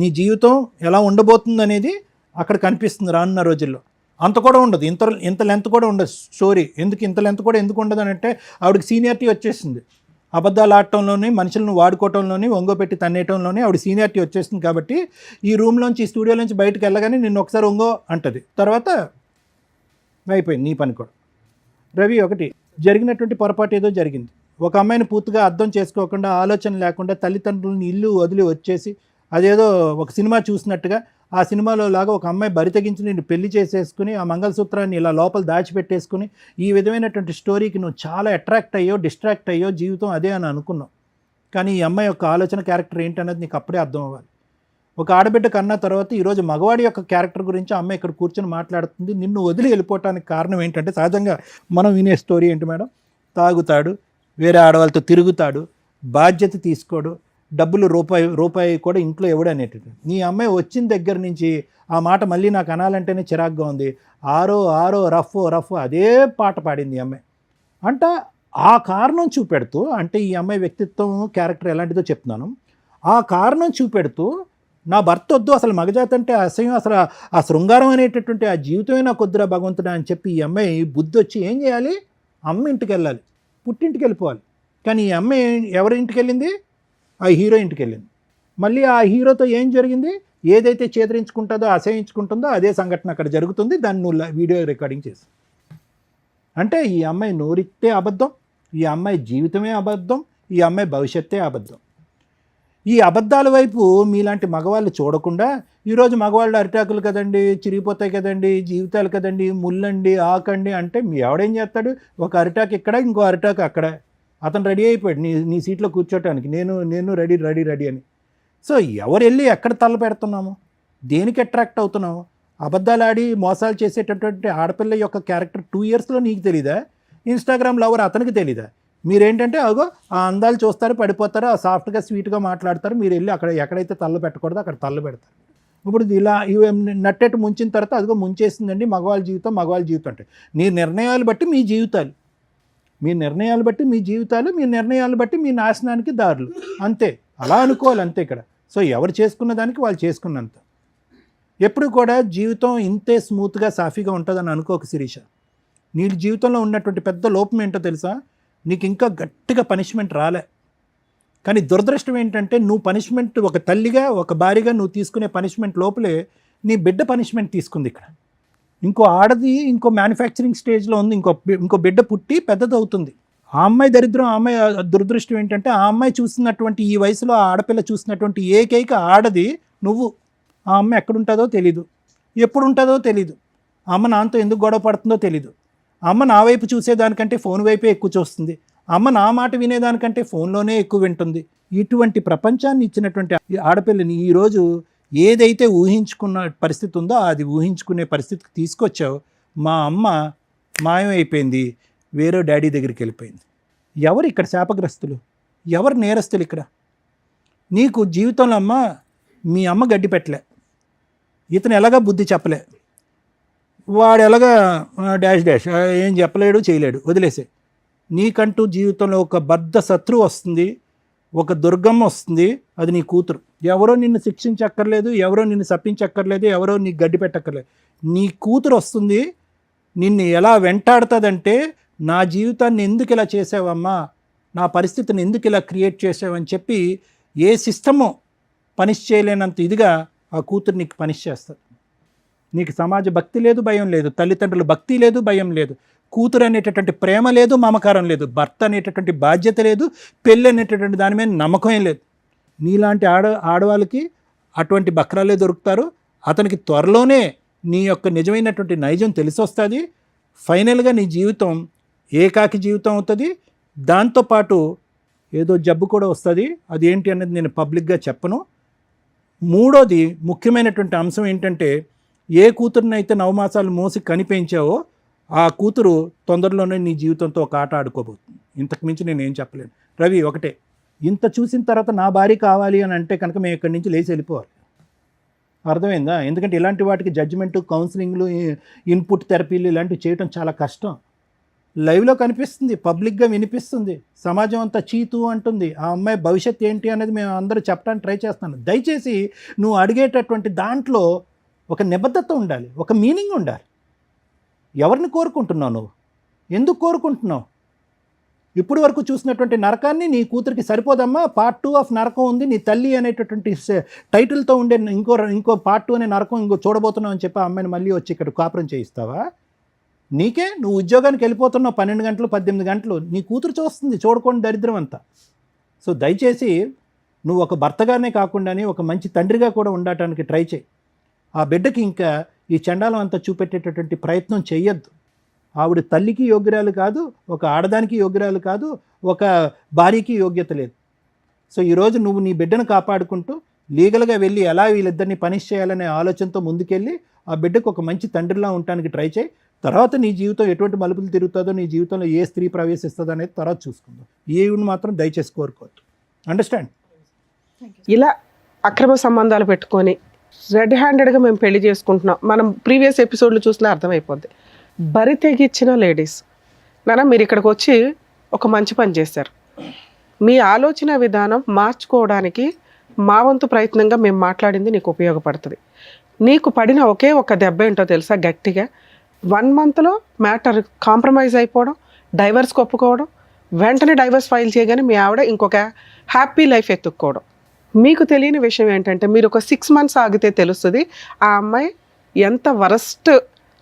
నీ జీవితం ఎలా ఉండబోతుంది అనేది అక్కడ కనిపిస్తుంది రానున్న రోజుల్లో. అంత కూడా ఉండదు, ఇంత లెంత్ కూడా ఉండదు స్టోరీ. ఇంత లెంత్ కూడా ఎందుకు ఉండదు అని అంటే ఆవిడకి సీనియారిటీ వచ్చేసింది. అబద్ధాలు ఆడటంలోని, మనుషులను వాడుకోవటంలోని, ఒంగోపెట్టి తన్నేయటంలోని ఆవిడ సీనియారిటీ వచ్చేసింది. కాబట్టి ఈ రూమ్లోంచి, ఈ స్టూడియోలోంచి బయటకు వెళ్ళగానే నిన్ను ఒకసారి ఒంగో అంటది, తర్వాత అయిపోయింది నీ పని కూడా. రవి ఒకటి జరిగినటువంటి పొరపాటు ఏదో జరిగింది. ఒక అమ్మాయిని పూర్తిగా అర్థం చేసుకోకుండా, ఆలోచన లేకుండా తల్లిదండ్రులని ఇల్లు వదిలి వచ్చేసి అదేదో ఒక సినిమా చూసినట్టుగా ఆ సినిమాలో లాగా ఒక అమ్మాయి బరి తెగించి నేను పెళ్లి చేసేసుకుని ఆ మంగళసూత్రాన్ని ఇలా లోపల దాచిపెట్టేసుకుని ఈ విధమైనటువంటి స్టోరీకి నువ్వు చాలా అట్రాక్ట్ అయ్యో, డిస్ట్రాక్ట్ అయ్యో, జీవితం అదే అని అనుకున్నావు. కానీ ఈ అమ్మాయి యొక్క ఆలోచన క్యారెక్టర్ ఏంటనేది నీకు అప్పుడే అర్థం అవ్వాలి. ఒక ఆడబిడ్డ కన్నా తర్వాత ఈరోజు మగవాడి యొక్క క్యారెక్టర్ గురించి అమ్మాయి ఇక్కడ కూర్చొని మాట్లాడుతుంది. నిన్ను వదిలి వెళ్ళిపోవటానికి కారణం ఏంటంటే సహజంగా మనం వినే స్టోరీ ఏంటి మేడం, తాగుతాడు, వేరే ఆడవాళ్ళతో తిరుగుతాడు, బాధ్యత తీసుకోడు, డబ్బులు రూపాయి కూడా ఇంట్లో ఇవ్వడు అనేటట్టు. నీ అమ్మాయి వచ్చిన దగ్గర నుంచి ఆ మాట మళ్ళీ నాకు అనాలంటేనే చిరాగ్గా ఉంది. ఆరో రఫ్ అదే పాట పాడింది ఈ అమ్మాయి. అంటే ఆ కారణం చూపెడుతూ, అంటే ఈ అమ్మాయి వ్యక్తిత్వం క్యారెక్టర్ ఎలాంటిదో చెప్తున్నాను, ఆ కారణం చూపెడుతూ నా భర్త వద్దు, అసలు మగజాతి అంటే అసహ్యం, అసలు ఆ శృంగారం అనేటటువంటి ఆ జీవితమే నాకు వద్దురా భగవంతుడా అని చెప్పి ఈ అమ్మాయి బుద్ధి వచ్చి ఏం చేయాలి, అమ్మ ఇంటికి వెళ్ళాలి, పుట్టింటికి వెళ్ళిపోవాలి. కానీ ఈ అమ్మాయి ఎవరి ఇంటికి వెళ్ళింది, ఆ హీరో ఇంటికి వెళ్ళింది. మళ్ళీ ఆ హీరోతో ఏం జరిగింది, ఏదైతే చేదరించుకుంటుందో, అసహించుకుంటుందో అదే సంఘటన అక్కడ జరుగుతుంది. దాన్ని నువ్వు వీడియో రికార్డింగ్ చేసి, అంటే ఈ అమ్మాయి నోరితే అబద్ధం, ఈ అమ్మాయి జీవితమే అబద్ధం, ఈ అమ్మాయి భవిష్యత్తే అబద్ధం. ఈ అబద్ధాల వైపు మీలాంటి మగవాళ్ళు చూడకుండా ఈరోజు మగవాళ్ళు అరిటాకులు కదండి, చిరిగిపోతాయి కదండి, జీవితాలు కదండి, ముల్లండి, ఆకండి అంటే మీ ఎవడేం చేస్తాడు, ఒక అరిటాకు ఇక్కడ, ఇంకో అరిటాకు అక్కడ. అతను రెడీ అయిపోయాడు నీ సీట్లో కూర్చోటానికి, నేను రెడీ అని. సో ఎవరు వెళ్ళి ఎక్కడ తల పెడుతున్నాము, దేనికి అట్రాక్ట్ అవుతున్నాము? అబద్ధాలు ఆడి మోసాలు చేసేటటువంటి ఆడపిల్ల యొక్క క్యారెక్టర్ 2 yearsలో నీకు తెలీదా? ఇన్స్టాగ్రామ్ లవర్ అతనికి తెలీదా? మీరేంటంటే అగో ఆ అందాలు చూస్తారు, పడిపోతారు, ఆ సాఫ్ట్గా స్వీట్గా మాట్లాడతారు, మీరు వెళ్ళి అక్కడ ఎక్కడైతే తల్ల పెట్టకూడదో అక్కడ తల్ల పెడతారు. ఇప్పుడు ఇలా ఇవి నట్టెట్టు ముంచిన తర్వాత అదిగో ముంచేసిందండి మగవాళ్ళ జీవితం అంటే నీ నిర్ణయాలు బట్టి మీ జీవితాలు, మీ నిర్ణయాలు బట్టి మీ జీవితాలు, మీ నిర్ణయాలు బట్టి మీ నాశనానికి దారులు, అంతే. అలా అనుకోవాలి అంతే ఇక్కడ. సో ఎవరు చేసుకున్న దానికి వాళ్ళు చేసుకున్నంత. ఎప్పుడు కూడా జీవితం ఇంతే స్మూత్గా సాఫీగా ఉంటుందని అనుకోక శిరీష. నీ జీవితంలో ఉన్నటువంటి పెద్ద లోపం ఏంటో తెలుసా, నీకు ఇంకా గట్టిగా పనిష్మెంట్ రాలే. కానీ దురదృష్టం ఏంటంటే నువ్వు పనిష్మెంట్, ఒక తల్లిగా ఒక భార్యగా నువ్వు తీసుకునే పనిష్మెంట్ లోపలే నీ బిడ్డ పనిష్మెంట్ తీసుకుంది ఇక్కడ. ఇంకో ఆడది ఇంకో మ్యానుఫ్యాక్చరింగ్ స్టేజ్లో ఉంది, ఇంకో బిడ్డ పుట్టి పెద్దది అవుతుంది. ఆ అమ్మాయి దరిద్రం, ఆ అమ్మాయి దురదృష్టం ఏంటంటే ఆ అమ్మాయి చూసినటువంటి, ఈ వయసులో ఆ ఆడపిల్ల చూసినటువంటి ఏకైక ఆడది నువ్వు. ఆ అమ్మాయి ఎక్కడుంటుందో తెలీదు, ఎప్పుడు ఉంటుందో తెలీదు, అమ్మ నాన్నతో ఎందుకు గొడవ పడుతుందో తెలీదు, అమ్మ నా వైపు చూసేదానికంటే ఫోన్ వైపే ఎక్కువ చూస్తుంది, అమ్మ నా మాట వినేదానికంటే ఫోన్లోనే ఎక్కువ వింటుంది. ఇటువంటి ప్రపంచాన్ని ఇచ్చినటువంటి ఆడపిల్లని ఈరోజు ఏదైతే ఊహించుకున్న పరిస్థితి ఉందో అది ఊహించుకునే పరిస్థితికి తీసుకొచ్చావు. మా అమ్మ మాయమైపోయింది, వేరే డాడీ దగ్గరికి వెళ్ళిపోయింది. ఎవరు ఇక్కడ శాపగ్రస్తులు, ఎవరు నేరస్తులు ఇక్కడ? నీకు జీవితంలో మీ అమ్మ గడ్డి పెట్టలే, ఇతను ఎలాగా బుద్ధి చెప్పలే, వాడు ఎలాగా డాష్ ఏం చెప్పలేడు, చేయలేడు, వదిలేసే. నీకంటూ జీవితంలో ఒక బద్ధ శత్రువు వస్తుంది, ఒక దుర్గమ్మ వస్తుంది, అది నీ కూతురు. ఎవరో నిన్ను శిక్షించక్కర్లేదు, ఎవరో నిన్ను శపించక్కర్లేదు, ఎవరో నీకు గడ్డి పెట్టక్కర్లేదు. నీ కూతురు వస్తుంది, నిన్ను ఎలా వెంటాడుతుందంటే నా జీవితాన్ని ఎందుకు ఇలా చేసావమ్మా, నా పరిస్థితిని ఎందుకు ఇలా క్రియేట్ చేసావని చెప్పి ఏ సిస్టము పనిష్ చేయలేనంత ఇదిగా ఆ కూతురు నీకు పనిష్ చేస్తుంది. నీకు సమాజ భక్తి లేదు, భయం లేదు, తల్లిదండ్రుల భక్తి లేదు, భయం లేదు, కూతురు అనేటటువంటి ప్రేమ లేదు, మమకారం లేదు, భర్త అనేటటువంటి బాధ్యత లేదు, పెళ్ళి అనేటటువంటి దాని మీద నమ్మకం లేదు. నీలాంటి ఆడవాళ్ళకి అటువంటి బక్రాలే దొరుకుతారు. అతనికి త్వరలోనే నీ యొక్క నిజమైనటువంటి నైజం తెలిసొస్తుంది. ఫైనల్గా నీ జీవితం ఏకాకి జీవితం అవుతుంది. దాంతోపాటు ఏదో జబ్బు కూడా వస్తుంది. అది ఏంటి అనేది నేను పబ్లిక్గా చెప్పను. మూడోది ముఖ్యమైనటువంటి అంశం ఏంటంటే, ఏ కూతురునైతే 9 మాసాలు మోసి కనిపించావో ఆ కూతురు తొందరలోనే నీ జీవితంతో ఒక ఆట ఆడుకోబోతుంది. ఇంతకు మించి నేను ఏం చెప్పలేను. రవి, ఒకటే, ఇంత చూసిన తర్వాత నా భార్య కావాలి అని అంటే కనుక మేము ఇక్కడి నుంచి లేచి వెళ్ళిపోవాలి. అర్థమైందా? ఎందుకంటే ఇలాంటి వాటికి జడ్జిమెంటు, కౌన్సిలింగ్లు, ఇన్పుట్ థెరపీలు ఇలాంటివి చేయడం చాలా కష్టం. లైవ్లో కనిపిస్తుంది, పబ్లిక్గా వినిపిస్తుంది, సమాజం అంతా చీతు అంటుంది. ఆ అమ్మాయి భవిష్యత్తు ఏంటి అనేది మేము అందరూ చెప్పడానికి ట్రై చేస్తాను. దయచేసి నువ్వు అడిగేటటువంటి దాంట్లో ఒక నిబద్ధత ఉండాలి, ఒక మీనింగ్ ఉండాలి. ఎవరిని కోరుకుంటున్నావు? నువ్వు ఎందుకు కోరుకుంటున్నావు? ఇప్పుడు వరకు చూసినటువంటి నరకాన్ని నీ కూతురికి సరిపోదమ్మా. పార్ట్ 2 ఆఫ్ నరకం ఉంది, నీ తల్లి అనేటటువంటి టైటిల్తో ఉండే ఇంకో పార్ట్ 2 అనే నరకం ఇంకో చూడబోతున్నావు అని చెప్పి ఆ అమ్మాయిని మళ్ళీ వచ్చి ఇక్కడ కాపురం చేయిస్తావా? నీకే నువ్వు ఉద్యోగానికి వెళ్ళిపోతున్నావు 12 గంటలు 18 గంటలు, నీ కూతురు చూస్తుంది, చూడకుండా దరిద్రం అంతా. సో దయచేసి నువ్వు ఒక భర్తగానే కాకుండానే ఒక మంచి తండ్రిగా కూడా ఉండటానికి ట్రై చేయి. ఆ బిడ్డకి ఇంకా ఈ చండాలం అంతా చూపెట్టేటటువంటి ప్రయత్నం చెయ్యొద్దు. ఆవిడ తల్లికి యోగ్యురాలు కాదు, ఒక ఆడదానికి యోగ్యురాలు కాదు, ఒక భార్యకి యోగ్యత లేదు. సో ఈరోజు నువ్వు నీ బిడ్డను కాపాడుకుంటూ లీగల్గా వెళ్ళి ఎలా వీళ్ళిద్దరిని పనిష్ చేయాలనే ఆలోచనతో ముందుకెళ్ళి ఆ బిడ్డకు ఒక మంచి తండ్రిలా ఉండటానికి ట్రై చేయి. తర్వాత నీ జీవితం ఎటువంటి మలుపులు తిరుగుతుందో, నీ జీవితంలో ఏ స్త్రీ ప్రవేశిస్తుందో అనేది తర్వాత చూసుకుందాం. ఈవిని మాత్రం దయచేసి కోరుకోవద్దు. అండర్స్టాండ్? ఇలా అక్రమ సంబంధాలు పెట్టుకొని రెడ్ హ్యాండెడ్గా మేము పెళ్లి చేసుకుంటున్నాం, మనం ప్రీవియస్ ఎపిసోడ్లు చూసినా అర్థమైపోద్ది. బరి తెగిచ్చిన లేడీస్ నాన్న, మీరు ఇక్కడికి వచ్చి ఒక మంచి పని చేశారు. మీ ఆలోచన విధానం మార్చుకోవడానికి మా వంతు ప్రయత్నంగా మేము మాట్లాడింది నీకు ఉపయోగపడుతుంది. నీకు పడిన ఒకే ఒక దెబ్బ ఏంటో తెలుసా? గట్టిగా 1 monthలో మ్యాటర్ కాంప్రమైజ్ అయిపోవడం, డైవర్స్కి ఒప్పుకోవడం, వెంటనే డైవర్స్ ఫైల్ చేయగానే మీ ఆవిడ ఇంకొక హ్యాపీ లైఫ్ ఎత్తుక్కోవడం. మీకు తెలియని విషయం ఏంటంటే, మీరు ఒక 6 months ఆగితే తెలుస్తుంది ఆ అమ్మాయి ఎంత వరస్ట్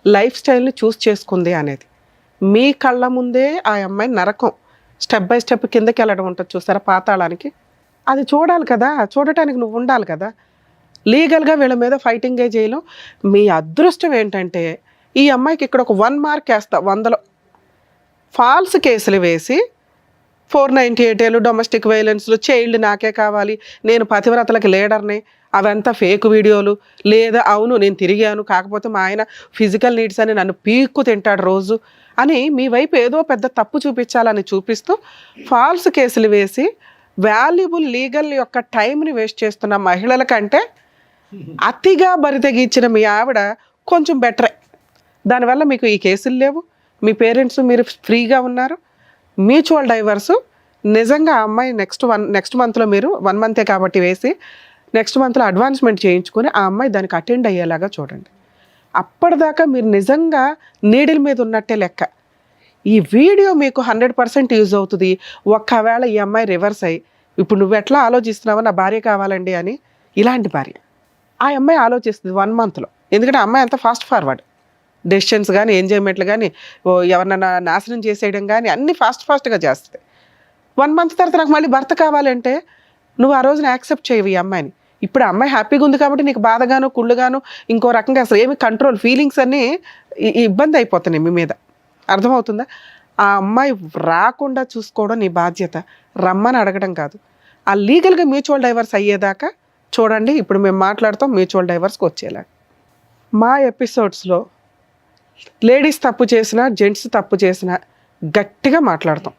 లైఫ్ స్టైల్ని చూస్ చేసుకుంది అనేది. మీ కళ్ళ ముందే ఆ అమ్మాయి నరకం స్టెప్ బై స్టెప్ కిందకి వెళ్ళడం ఉంటుంది చూస్తారా, పాతాళానికి. అది చూడాలి కదా, చూడటానికి నువ్వు ఉండాలి కదా. లీగల్గా వీళ్ళ మీద ఫైటింగే చేయలేం. మీ అదృష్టం ఏంటంటే ఈ అమ్మాయికి ఇక్కడ ఒక 1 mark వేస్తా 100లో ఫాల్స్ కేసులు వేసి 498 డొమెస్టిక్ వైలెన్స్లు, చైల్డ్ నాకే కావాలి, నేను పతివ్రతలకు లీడర్ని, అవంతా ఫేక్ వీడియోలు, లేదా అవును నేను తిరిగాను కాకపోతే మా ఆయన ఫిజికల్ నీడ్స్ అని నన్ను పీక్కు తింటాడు రోజు అని మీ వైపు ఏదో పెద్ద తప్పు చూపించాలని చూపిస్తూ ఫాల్స్ కేసులు వేసి వాల్యుబుల్ లీగల్ యొక్క టైంని వేస్ట్ చేస్తున్న మహిళల కంటే అతిగా బరితెగించిన మీ ఆవిడ కొంచెం బెటరే. దానివల్ల మీకు ఈ కేసులు లేవు, మీ పేరెంట్స్ మీరు ఫ్రీగా ఉన్నారు. మ్యూచువల్ డైవర్సు నిజంగా ఆ అమ్మాయి నెక్స్ట్ మంత్లో మీరు 1 month కాబట్టి వేసి నెక్స్ట్ మంత్లో అడ్వాన్స్మెంట్ చేయించుకొని ఆ అమ్మాయి దానికి అటెండ్ అయ్యేలాగా చూడండి. అప్పటిదాకా మీరు నిజంగా నీడిల్ మీద ఉన్నట్టే లెక్క. ఈ వీడియో మీకు 100% యూజ్ అవుతుంది. ఒక్కవేళ ఈ అమ్మాయి రివర్స్ అయ్యి ఇప్పుడు నువ్వు ఎట్లా ఆలోచిస్తున్నావో నా భార్య కావాలండి అని, ఇలాంటి భార్య ఆ అమ్మాయి ఆలోచిస్తుంది 1 monthలో. ఎందుకంటే ఆ అమ్మాయి అంత ఫాస్ట్ ఫార్వర్డ్, డెసిషన్స్ కానీ ఎంజాయ్మెంట్లు కానీ ఎవరినైనా నాశనం చేసేయడం కానీ అన్నీ ఫాస్ట్గా చేస్తుంది. 1 month తర్వాత నాకు మళ్ళీ భర్త కావాలంటే నువ్వు ఆ రోజున యాక్సెప్ట్ చేయవు ఈ అమ్మాయిని. ఇప్పుడు అమ్మాయి హ్యాపీగా ఉంది కాబట్టి నీకు బాధగాను కుళ్ళుగాను ఇంకో రకంగా అసలు ఏమి కంట్రోల్ ఫీలింగ్స్ అన్నీ ఇబ్బంది అయిపోతున్నాయి మీ మీద. అర్థమవుతుందా? ఆ అమ్మాయి రాకుండా చూసుకోవడం నీ బాధ్యత, రమ్మని అడగడం కాదు. ఆ లీగల్గా మ్యూచువల్ డైవర్స్ అయ్యేదాకా చూడండి. ఇప్పుడు మేము మాట్లాడుతాం మ్యూచువల్ డైవర్స్కి వచ్చేలా. మా ఎపిసోడ్స్లో లేడీస్ తప్పు చేసినా జెంట్స్ తప్పు చేసినా గట్టిగా మాట్లాడతాం.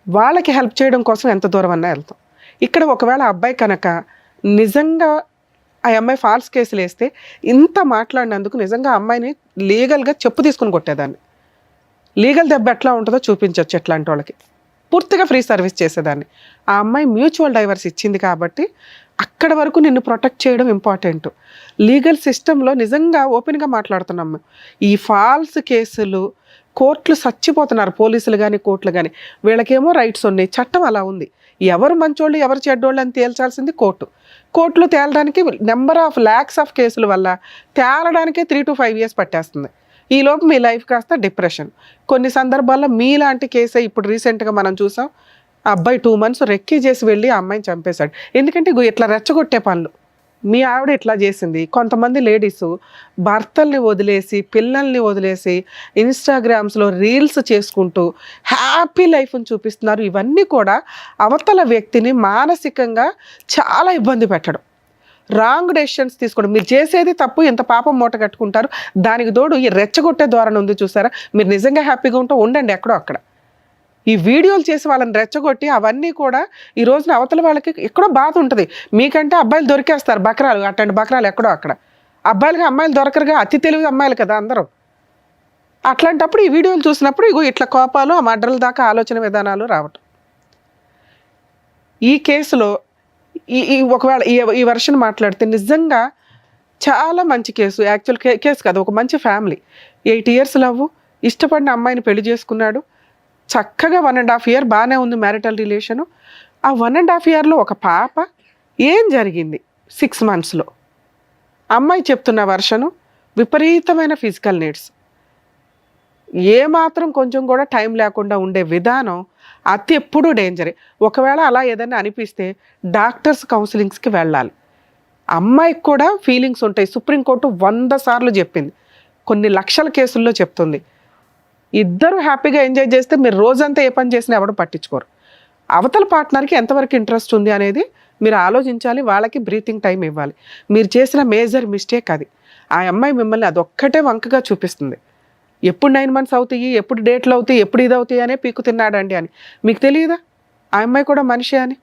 వాళ్ళకి హెల్ప్ చేయడం కోసం ఎంత దూరం అన్నా వెళ్తాం. ఇక్కడ ఒకవేళ అబ్బాయి కనుక నిజంగా ఆ అమ్మాయి ఫాల్స్ కేసులు వేస్తే ఇంత మాట్లాడినందుకు నిజంగా అమ్మాయిని లీగల్గా చెప్పు తీసుకుని కొట్టేదాన్ని. లీగల్ దెబ్బ ఎట్లా ఉంటుందో చూపించవచ్చు ఎట్లాంటి వాళ్ళకి. పూర్తిగా ఫ్రీ సర్వీస్ చేసేదాన్ని. ఆ అమ్మాయి మ్యూచువల్ డైవర్స్ ఇచ్చింది కాబట్టి అక్కడ వరకు నిన్ను ప్రొటెక్ట్ చేయడం ఇంపార్టెంట్. లీగల్ సిస్టంలో నిజంగా ఓపెన్గా మాట్లాడుతున్నాం. ఈ ఫాల్స్ కేసులు కోర్టులు చచ్చిపోతున్నారు, పోలీసులు కానీ కోర్టులు కానీ. వీళ్ళకేమో రైట్స్ ఉన్నాయి, చట్టం అలా ఉంది. ఎవరు మంచోళ్ళు ఎవరు చెడ్డోళ్ళు అని తేల్చాల్సింది కోర్టు. కోర్టులో తేలడానికి నెంబర్ ఆఫ్ ల్యాక్స్ ఆఫ్ కేసుల వల్ల తేలడానికే 3 to 5 years పట్టేస్తుంది. ఈలోపు మీ లైఫ్ కాస్త డిప్రెషన్. కొన్ని సందర్భాల్లో మీలాంటి కేసే ఇప్పుడు రీసెంట్గా మనం చూసాం. ఆ అబ్బాయి 2 months రెక్కీ చేసి వెళ్ళి ఆ అమ్మాయిని చంపేశాడు. ఎందుకంటే ఇగో ఇట్లా రెచ్చగొట్టే పనులు మీ ఆవిడ ఇట్లా చేసింది. కొంతమంది లేడీస్ భర్తల్ని వదిలేసి పిల్లల్ని వదిలేసి ఇన్స్టాగ్రామ్స్లో రీల్స్ చేసుకుంటూ హ్యాపీ లైఫ్ని చూపిస్తున్నారు. ఇవన్నీ కూడా అవతల వ్యక్తిని మానసికంగా చాలా ఇబ్బంది పెట్టడం, రాంగ్ డెసిషన్స్ తీసుకోవడం. మీరు చేసేది తప్పు, ఎంత పాపం మూట కట్టుకుంటారు. దానికి తోడు ఈ రెచ్చగొట్టే ధోరణి ఉంది చూసారా. మీరు నిజంగా హ్యాపీగా ఉంటే ఉండండి ఎక్కడో అక్కడ. ఈ వీడియోలు చేసి వాళ్ళని రెచ్చగొట్టి అవన్నీ కూడా ఈ రోజున అవతల వాళ్ళకి ఎక్కడో బాధ ఉంటుంది. మీకంటే అబ్బాయిలు దొరికేస్తారు బకరాలు, అట్లాంటి బకరాలు ఎక్కడో అక్కడ. అబ్బాయిలుగా అమ్మాయిలు దొరకరుగా, అతి తెలివి అమ్మాయిలు కదా అందరూ. అట్లాంటప్పుడు ఈ వీడియోలు చూసినప్పుడు ఇగో ఇట్లా కోపాలు, ఆ మర్డర్ల దాకా ఆలోచన విధానాలు రావటం. ఈ కేసులో ఒకవేళ ఈ వర్షన్ మాట్లాడితే నిజంగా చాలా మంచి కేసు. యాక్చువల్ కేసు కాదు, ఒక మంచి ఫ్యామిలీ. 8 years లవ్, ఇష్టపడిన అమ్మాయిని పెళ్లి చేసుకున్నాడు. చక్కగా 1.5 year బాగానే ఉంది మ్యారిటల్ రిలేషను. ఆ 1.5 yearలో ఒక పాప. ఏం జరిగింది 6 monthsలో? అమ్మాయి చెప్తున్న వర్షను విపరీతమైన ఫిజికల్ నీడ్స్, ఏమాత్రం కొంచెం కూడా టైం లేకుండా ఉండే విధానం అతి ఎప్పుడూ డేంజరే. ఒకవేళ అలా ఏదైనా అనిపిస్తే డాక్టర్స్ కౌన్సిలింగ్స్కి వెళ్ళాలి. అమ్మాయికి కూడా ఫీలింగ్స్ ఉంటాయి. సుప్రీంకోర్టు 100 సార్లు చెప్పింది, కొన్ని లక్షల కేసుల్లో చెప్తుంది. ఇద్దరు హ్యాపీగా ఎంజాయ్ చేస్తే మీరు రోజంతా ఏ పని చేసినా ఎవరు పట్టించుకోరు. అవతల పార్ట్నర్కి ఎంతవరకు ఇంట్రెస్ట్ ఉంది అనేది మీరు ఆలోచించాలి. వాళ్ళకి బ్రీతింగ్ టైం ఇవ్వాలి. మీరు చేసిన మేజర్ మిస్టేక్ అది. ఆ అమ్మాయి మిమ్మల్ని అదొక్కటే వంకగా చూపిస్తుంది. ఎప్పుడు 9 months అవుతాయి, ఎప్పుడు డేట్లు అవుతాయి, ఎప్పుడు ఇది అవుతాయి అనే పీకు తిన్నాడండి అని. మీకు తెలియదా ఆ అమ్మాయి కూడా మనిషి అని?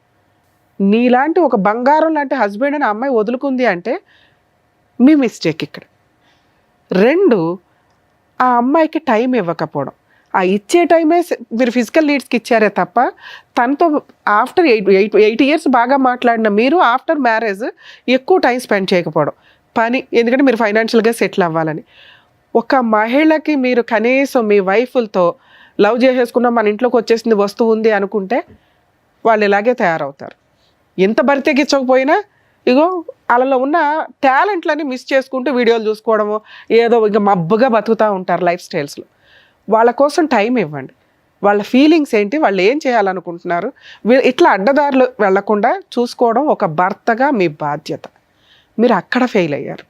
నీలాంటి ఒక బంగారం లాంటి హస్బెండ్ అని ఆ అమ్మాయి వదులుకుంది అంటే మీ మిస్టేక్ ఇక్కడ. 2, ఆ అమ్మాయికి టైం ఇవ్వకపోవడం. ఆ ఇచ్చే టైమే మీరు ఫిజికల్ నీడ్స్కి ఇచ్చారే తప్ప తనతో ఆఫ్టర్ 8 years బాగా మాట్లాడిన మీరు ఆఫ్టర్ మ్యారేజ్ ఎక్కువ టైం స్పెండ్ చేయకపోవడం. పని, ఎందుకంటే మీరు ఫైనాన్షియల్గా సెటిల్ అవ్వాలని. ఒక మహిళకి మీరు కనీసం మీ వైఫ్లతో లవ్ చేసేసుకున్న మన ఇంట్లోకి వచ్చేసింది వస్తువు ఉంది అనుకుంటే వాళ్ళు ఇలాగే తయారవుతారు. ఎంత బరితెగించకపోయినా ఇగో వాళ్ళలో ఉన్న టాలెంట్లని మిస్ చేసుకుంటూ వీడియోలు చూసుకోవడము, ఏదో ఇంకా మబ్బుగా బతుకుతూ ఉంటారు లైఫ్ స్టైల్స్లో. వాళ్ళ కోసం టైం ఇవ్వండి. వాళ్ళ ఫీలింగ్స్ ఏంటి, వాళ్ళు ఏం చేయాలనుకుంటున్నారు, ఇట్లా అడ్డదారులు వెళ్లకుండా చూసుకోవడం ఒక భర్తగా మీ బాధ్యత. మీరు అక్కడ ఫెయిల్ అయ్యారు.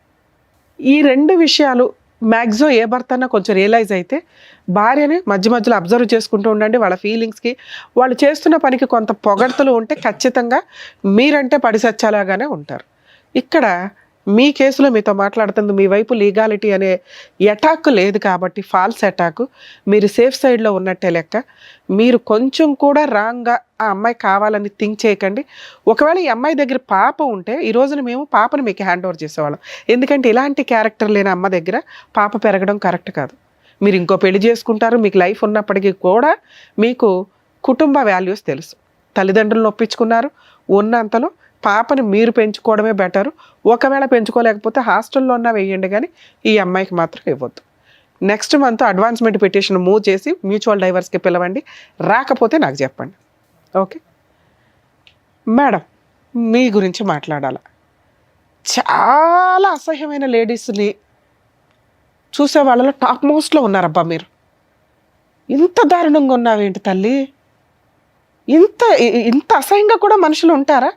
ఈ 2 విషయాలు మ్యాక్సిమం ఏ భర్త అన్నా కొంచెం రియలైజ్ అయితే భార్యని మధ్య మధ్యలో అబ్జర్వ్ చేసుకుంటూ ఉండండి. వాళ్ళ ఫీలింగ్స్కి, వాళ్ళు చేస్తున్న పనికి కొంత పొగడ్తలు ఉంటే ఖచ్చితంగా మీరంటే పడిసచ్చాలాగానే ఉంటారు. ఇక్కడ మీ కేసులో మీతో మాట్లాడుతుంది మీ వైపు లీగాలిటీ అనే అటాక్ లేదు కాబట్టి, ఫాల్స్ అటాక్. మీరు సేఫ్ సైడ్లో ఉన్నట్టే లెక్క. మీరు కొంచెం కూడా రాంగ్గా ఆ అమ్మాయి కావాలని థింక్ చేయకండి. ఒకవేళ ఈ అమ్మాయి దగ్గర పాప ఉంటే ఈ రోజున మేము పాపను మీకు హ్యాండ్ ఓవర్ చేసేవాళ్ళం. ఎందుకంటే ఇలాంటి క్యారెక్టర్ లేని అమ్మ దగ్గర పాప పెరగడం కరెక్ట్ కాదు. మీరు ఇంకో పెళ్లి చేసుకుంటారు, మీకు లైఫ్ ఉన్నప్పటికీ కూడా మీకు కుటుంబ వాల్యూస్ తెలుసు. తల్లిదండ్రులను ఒప్పించుకున్నారు, ఉన్నంతలో పాపని మీరు పెంచుకోవడమే బెటరు. ఒకవేళ పెంచుకోలేకపోతే హాస్టల్లో ఉన్నా వేయండి, కానీ ఈ అమ్మాయికి మాత్రం ఇవ్వద్దు. Next month advancement petition move చేసి మ్యూచువల్ డైవర్స్కి పిలవండి. రాకపోతే నాకు చెప్పండి. ఓకే మేడం, మీ గురించి మాట్లాడాల. చాలా అసహ్యమైన లేడీస్ని చూసే వాళ్ళలో టాప్ మోస్ట్లో ఉన్నారబ్బా మీరు. ఇంత దారుణంగా ఉన్నావేంటి తల్లి? ఇంత అసహ్యంగా కూడా మనుషులు ఉంటారా?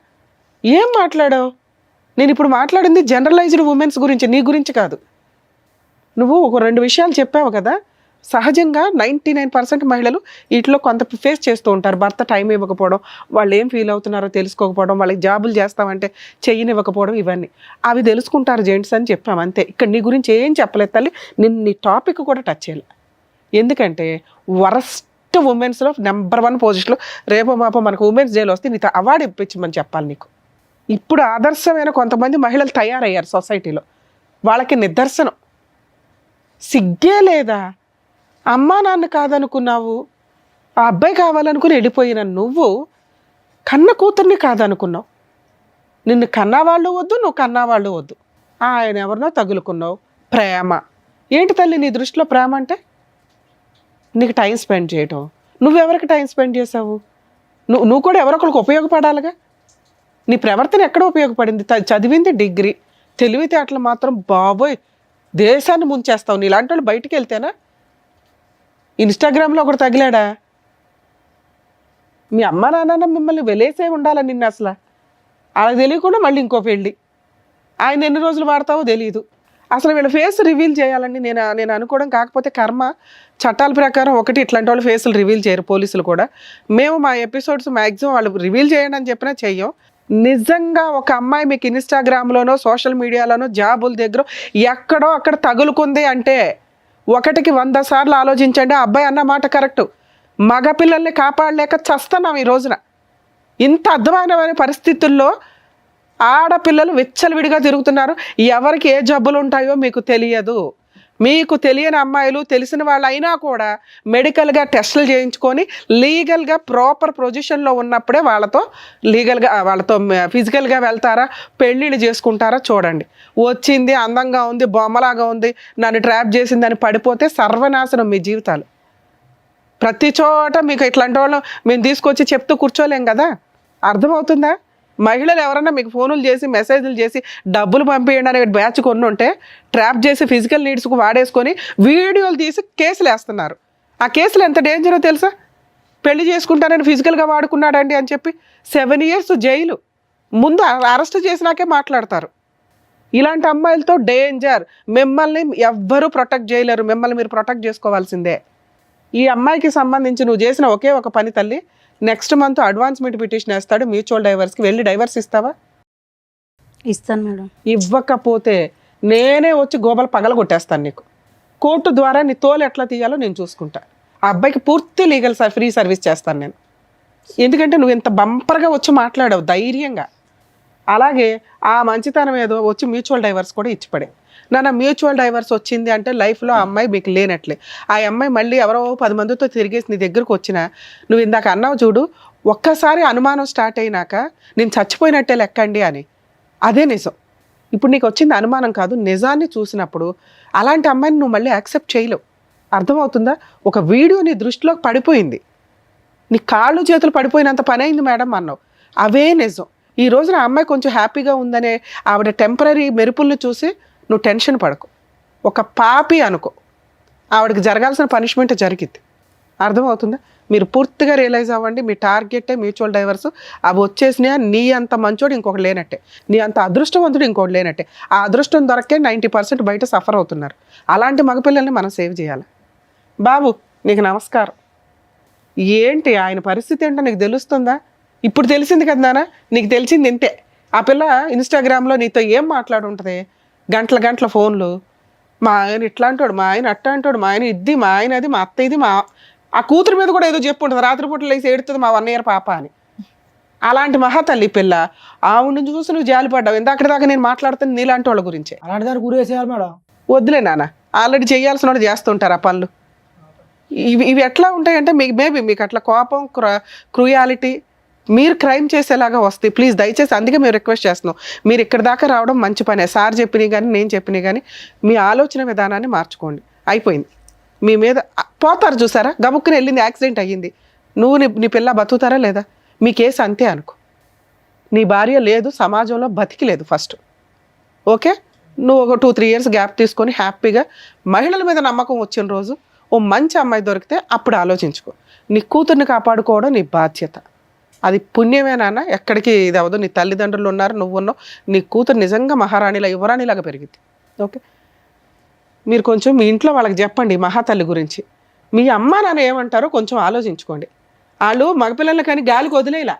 ఏం మాట్లాడావు? నేను ఇప్పుడు మాట్లాడింది జనరలైజ్డ్ ఉమెన్స్ గురించి, నీ గురించి కాదు. నువ్వు ఒక 2 విషయాలు చెప్పావు కదా. సహజంగా 99% మహిళలు వీటిలో కొంత ఫేస్ చేస్తూ ఉంటారు. భర్త టైం ఇవ్వకపోవడం, వాళ్ళు ఏం ఫీల్ అవుతున్నారో తెలుసుకోకపోవడం, వాళ్ళకి జాబులు చేస్తామంటే చెయ్యనివ్వకపోవడం, ఇవన్నీ అవి తెలుసుకుంటారు జెంట్స్ అని చెప్పాము అంతే. ఇక్కడ నీ గురించి ఏం చెప్పలేదు తల్లి. నేను నీ టాపిక్ కూడా టచ్ చేయలే. ఎందుకంటే వరస్ట్ ఉమెన్స్లో నెంబర్ 1 పొజిషన్లో రేపో మాపో మనకు ఉమెన్స్ డేలో వస్తే నీతో అవార్డు ఇప్పించమని చెప్పాలి నీకు. ఇప్పుడు ఆదర్శమైన కొంతమంది మహిళలు తయారయ్యారు సొసైటీలో. వాళ్ళకి నిదర్శనం. సిగ్గే లేదా? అమ్మా నాన్న కాదనుకున్నావు, ఆ అబ్బాయి కావాలనుకుని వెళ్ళిపోయిన నువ్వు కన్న కూతుర్ని కాదనుకున్నావు. నిన్ను కన్నవాళ్ళు వద్దు, నువ్వు కన్నవాళ్ళు వద్దు. ఆయన ఎవరినో తగులుకున్నావు. ప్రేమ ఏంటి తల్లి నీ దృష్టిలో? ప్రేమ అంటే నీకు టైం స్పెండ్ చేయటం. నువ్వెవరికి టైం స్పెండ్ చేసావు? నువ్వు కూడా ఎవరొకరికి ఉపయోగపడాలిగా. నీ ప్రవర్తన ఎక్కడ ఉపయోగపడింది? చదివింది డిగ్రీ, తెలివితేటలు మాత్రం బాబోయ్ దేశాన్ని ముంచేస్తావు. నీలాంటి వాళ్ళు బయటికి వెళ్తేనా? ఇన్స్టాగ్రామ్లో ఒకటి తగిలాడా? మీ అమ్మ నాన్న మిమ్మల్ని వెలేసే ఉండాలి నిన్ను. అసలు అలా తెలియకుండా మళ్ళీ ఇంకో పెళ్ళి. ఆయన ఎన్ని రోజులు వాడతావో తెలియదు. అసలు వీళ్ళ ఫేస్ రివీల్ చేయాలని నేను అనుకోవడం. కాకపోతే కర్మ చట్టాల ప్రకారం ఒకటి ఇట్లాంటి వాళ్ళు ఫేసులు రివీల్ చేయరు, పోలీసులు కూడా. మేము మా ఎపిసోడ్స్ మ్యాక్సిమం వాళ్ళు రివీల్ చేయండి అని చెప్పినా చెయ్యం. నిజంగా ఒక అమ్మాయి మీకు ఇన్స్టాగ్రామ్లోనో సోషల్ మీడియాలోనో జాబుల దగ్గర ఎక్కడో అక్కడ తగులుకుంది అంటే 1కి 100 సార్లు ఆలోచించండి. ఆ అబ్బాయి అన్న మాట కరెక్టు. మగపిల్లల్ని కాపాడలేక చస్తున్నాం ఈ రోజున. ఇంత అధ్వానమైన పరిస్థితుల్లో ఆడపిల్లలు విచ్చలవిడిగా తిరుగుతున్నారు. ఎవరికి ఏ జబ్బులు ఉంటాయో మీకు తెలియదు. మీకు తెలియని అమ్మాయిలు తెలిసిన వాళ్ళు అయినా కూడా మెడికల్గా టెస్టులు చేయించుకొని లీగల్గా ప్రాపర్ పొజిషన్లో ఉన్నప్పుడే వాళ్ళతో ఫిజికల్గా వెళ్తారా, పెళ్ళిళ్ళు చేసుకుంటారా చూడండి. వచ్చింది అందంగా ఉంది, బొమ్మలాగా ఉంది, నన్ను ట్రాప్ చేసిందని పడిపోతే సర్వనాశనం మీ జీవితాలు. ప్రతి చోట మీకు ఇట్లాంటి వాళ్ళు మేము తీసుకొచ్చి చెప్తూ కూర్చోలేం కదా. అర్థమవుతుందా? మహిళలు ఎవరన్నా మీకు ఫోనులు చేసి మెసేజ్లు చేసి డబ్బులు పంపించండి అనే బ్యాచ్ కొన్ని ఉంటే ట్రాప్ చేసి ఫిజికల్ నీడ్స్కు వాడేసుకొని వీడియోలు తీసి కేసులు వేస్తున్నారు. ఆ కేసులు ఎంత డేంజరో తెలుసా? పెళ్లి చేసుకుంటానని ఫిజికల్గా వాడుకున్నాడండి అని చెప్పి 7 years జైలు. ముందు అరెస్ట్ చేసినాకే మాట్లాడతారు. ఇలాంటి అమ్మాయిలతో డేంజర్. మిమ్మల్ని ఎవ్వరూ ప్రొటెక్ట్ చేయలేరు. మిమ్మల్ని మీరు ప్రొటెక్ట్ చేసుకోవాల్సిందే. ఈ అమ్మాయికి సంబంధించి నువ్వు చేసిన ఒకే ఒక పని తల్లి, నెక్స్ట్ మంత్ అడ్వాన్స్మెంట్ పిటిషన్ వేస్తాడు మ్యూచువల్ డైవర్స్కి. వెళ్ళి డైవర్స్ ఇస్తావా? ఇస్తాను మేడం. ఇవ్వకపోతే నేనే వచ్చి గోబలు పగలగొట్టేస్తాను నీకు. కోర్టు ద్వారా నీ తోలు ఎట్లా తీయాలో నేను చూసుకుంటా. ఆ అబ్బాయికి పూర్తి లీగల్ ఫ్రీ సర్వీస్ చేస్తాను నేను. ఎందుకంటే నువ్వు ఇంత బంపర్గా వచ్చి మాట్లాడావు ధైర్యంగా. అలాగే ఆ మంచితనం ఏదో వచ్చి మ్యూచువల్ డైవర్స్ కూడా ఇచ్చిపడే. నాన్న మ్యూచువల్ డైవర్స్ వచ్చింది అంటే లైఫ్లో ఆ అమ్మాయి మీకు లేనట్లే. ఆ అమ్మాయి మళ్ళీ ఎవరో 10 మందితో తిరిగేసి నీ దగ్గరకు వచ్చినా, నువ్వు ఇందాక అన్నావు చూడు, ఒక్కసారి అనుమానం స్టార్ట్ అయినాక నేను చచ్చిపోయినట్టే లెక్కండి అని. అదే నిజం. ఇప్పుడు నీకు వచ్చింది అనుమానం కాదు, నిజాన్ని చూసినప్పుడు అలాంటి అమ్మాయిని నువ్వు మళ్ళీ యాక్సెప్ట్ చేయలేవు. అర్థమవుతుందా? ఒక వీడియో నీ దృష్టిలోకి పడిపోయింది, నీ కాళ్ళు చేతులు పడిపోయినంత పని అయింది మేడం అన్నావు. అవే నిజం. ఈ రోజున ఆ అమ్మాయి కొంచెం హ్యాపీగా ఉందనే ఆవిడ టెంపరీ మెరుపుల్ని చూసి నువ్వు టెన్షన్ పడకు. ఒక పాపి అనుకో, ఆవిడకి జరగాల్సిన పనిష్మెంట్ జరిగింది. అర్థమవుతుందా? మీరు పూర్తిగా రియలైజ్ అవ్వండి. మీ టార్గెటే మ్యూచువల్ డైవర్స్. అవి వచ్చేసినా నీ అంత మంచోడు ఇంకొకటి లేనట్టే, నీ అంత అదృష్టవంతుడు ఇంకొకటి లేనట్టే. ఆ అదృష్టం దొరకే 90% బయట సఫర్ అవుతున్నారు. అలాంటి మగపిల్లల్ని మనం సేవ్ చేయాలి. బాబు నీకు నమస్కారం. ఏంటి ఆయన పరిస్థితి ఏంటో నీకు తెలుస్తుందా? ఇప్పుడు తెలిసింది కదా నాన్న, నీకు తెలిసింది ఇంతే. ఆ పిల్ల ఇన్స్టాగ్రామ్లో నీతో ఏం మాట్లాడుంటుంది? గంటల ఫోన్లు. మా ఆయన ఇట్లా అంటాడు, మా ఆయన అట్లా అంటాడు, మా ఆయన ఇది, మా ఆయన అది, మా అత్త ఇది, మా ఆ కూతురు మీద కూడా ఏదో చెప్పు ఉంటుంది, రాత్రిపూట లేసి ఏడుతుంది మా 1 year పాప అని. అలాంటి మహాతల్లి పిల్ల. ఆవిడ చూసి నువ్వు జాలిపడ్డావు. ఇందాక దాకా నేను మాట్లాడుతుంది నీలాంటి వాళ్ళ గురించే. అలాంటి దాన్ని గురి వేసేయాలి మేడం. వద్దులే నాన్న, ఆల్రెడీ చేయాల్సిన వాళ్ళు చేస్తుంటారు ఆ పనులు. ఇవి ఎట్లా ఉంటాయంటే మేబీ మీకు అట్లా కోపం, క్రూయాలిటీ మీరు క్రైమ్ చేసేలాగా వస్తాయి. ప్లీజ్ దయచేసి అందుకే మేము రిక్వెస్ట్ చేస్తున్నాం. మీరు ఇక్కడ దాకా రావడం మంచి పనే. సార్ చెప్పినవి కానీ నేను చెప్పినవి కానీ మీ ఆలోచన విధానాన్ని మార్చుకోండి. అయిపోయింది. మీ మీద పోతారు చూసారా, గబుక్కుని వెళ్ళింది, యాక్సిడెంట్ అయ్యింది, నువ్వు నీ పిల్ల బతుకుతారా లేదా? మీ కేసు అంతే అనుకో. నీ భార్య లేదు, సమాజంలో బతికి లేదు ఫస్ట్. ఓకే, నువ్వు ఒక 2-3 years గ్యాప్ తీసుకొని హ్యాపీగా మహిళల మీద నమ్మకం వచ్చిన రోజు ఓ మంచి అమ్మాయి దొరికితే అప్పుడు ఆలోచించుకో. నీ కూతుర్ని కాపాడుకోవడం నీ బాధ్యత. అది పుణ్యమే నాన్న. ఎక్కడికి ఇది అవ్వదు. నీ తల్లిదండ్రులు ఉన్నారు, నువ్వు ఉన్నావు. నీ కూతురు నిజంగా మహారాణిలా, యువరాణిలాగా పెరిగింది. ఓకే, మీరు కొంచెం మీ ఇంట్లో వాళ్ళకి చెప్పండి మహాతల్లి గురించి. మీ అమ్మ నాన్న ఏమంటారో కొంచెం ఆలోచించుకోండి. వాళ్ళు మగపిల్లలు కానీ గాలికి వదిలేలా.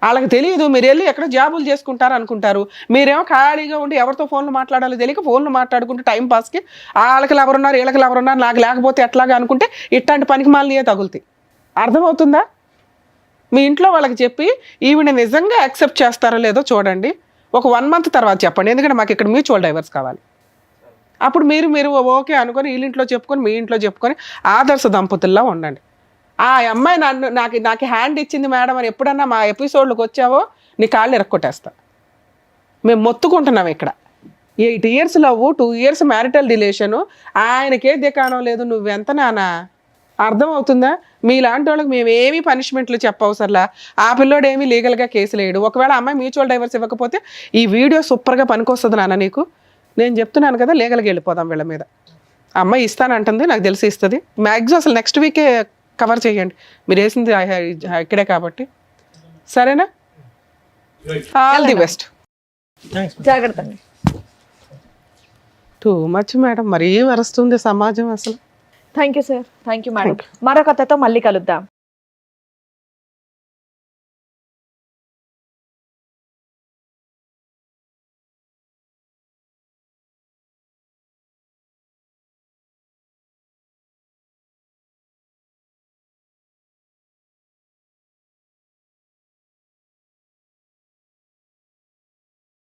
వాళ్ళకి తెలియదు, మీరు వెళ్ళి ఎక్కడ జాబులు చేసుకుంటారు అనుకుంటారు. మీరేమో ఖాళీగా ఉండి ఎవరితో ఫోన్లు మాట్లాడాలో తెలియక ఫోన్లు మాట్లాడుకుంటే టైం పాస్కి వాళ్ళకి ఎవరున్నారు, వీళ్ళకి ఎవరున్నారు, నాకు లేకపోతే ఎట్లాగా అనుకుంటే ఇట్లాంటి పనికి మాలినయే తగులుతాయి. అర్థమవుతుందా? మీ ఇంట్లో వాళ్ళకి చెప్పి ఈవిడ నిజంగా యాక్సెప్ట్ చేస్తారో లేదో చూడండి. ఒక 1 month తర్వాత చెప్పండి. ఎందుకంటే మాకు ఇక్కడ మ్యూచువల్ డైవర్స్ కావాలి. అప్పుడు మీరు ఓకే అనుకొని వీళ్ళింట్లో చెప్పుకొని మీ ఇంట్లో చెప్పుకొని ఆదర్శ దంపతుల్లా ఉండండి. ఆ అమ్మాయి నాకు హ్యాండ్ ఇచ్చింది మేడం అని ఎప్పుడన్నా మా ఎపిసోడ్లోకి వచ్చావో నీ కాళ్ళు ఇరక్కొట్టేస్తా. మేము మొత్తుకుంటున్నాం ఇక్కడ. 8 years love, 2 years marital relation. ఆయనకే దికాణం లేదు, నువ్వెంత నానా? అర్థమవుతుందా? మీలాంటి వాళ్ళకి మేమేమీ పనిష్మెంట్లు చెప్పవసరలా. ఆ పిల్లోడు ఏమీ లీగల్గా కేసులు వేయడు. ఒకవేళ అమ్మాయి మ్యూచువల్ డైవర్స్ ఇవ్వకపోతే ఈ వీడియో సూపర్గా పనికొస్తుంది నాన్న నీకు. నేను చెప్తున్నాను కదా, లీగల్గా వెళ్ళిపోదాం వీళ్ళ మీద. అమ్మాయి ఇస్తానంటుంది, నాకు తెలిసి ఇస్తుంది. మ్యాక్సిమం అసలు నెక్స్ట్ వీకే కవర్ చేయండి, మీరు వేసింది ఇక్కడే కాబట్టి. సరేనా? All the best. జాగ్రత్త అండి. టూ మచ్ మేడం, మరీ వరస్తుంది సమాజం అసలు. Thank you sir. Thank you madam. మరొక కథతో మళ్ళీ కలుద్దాం.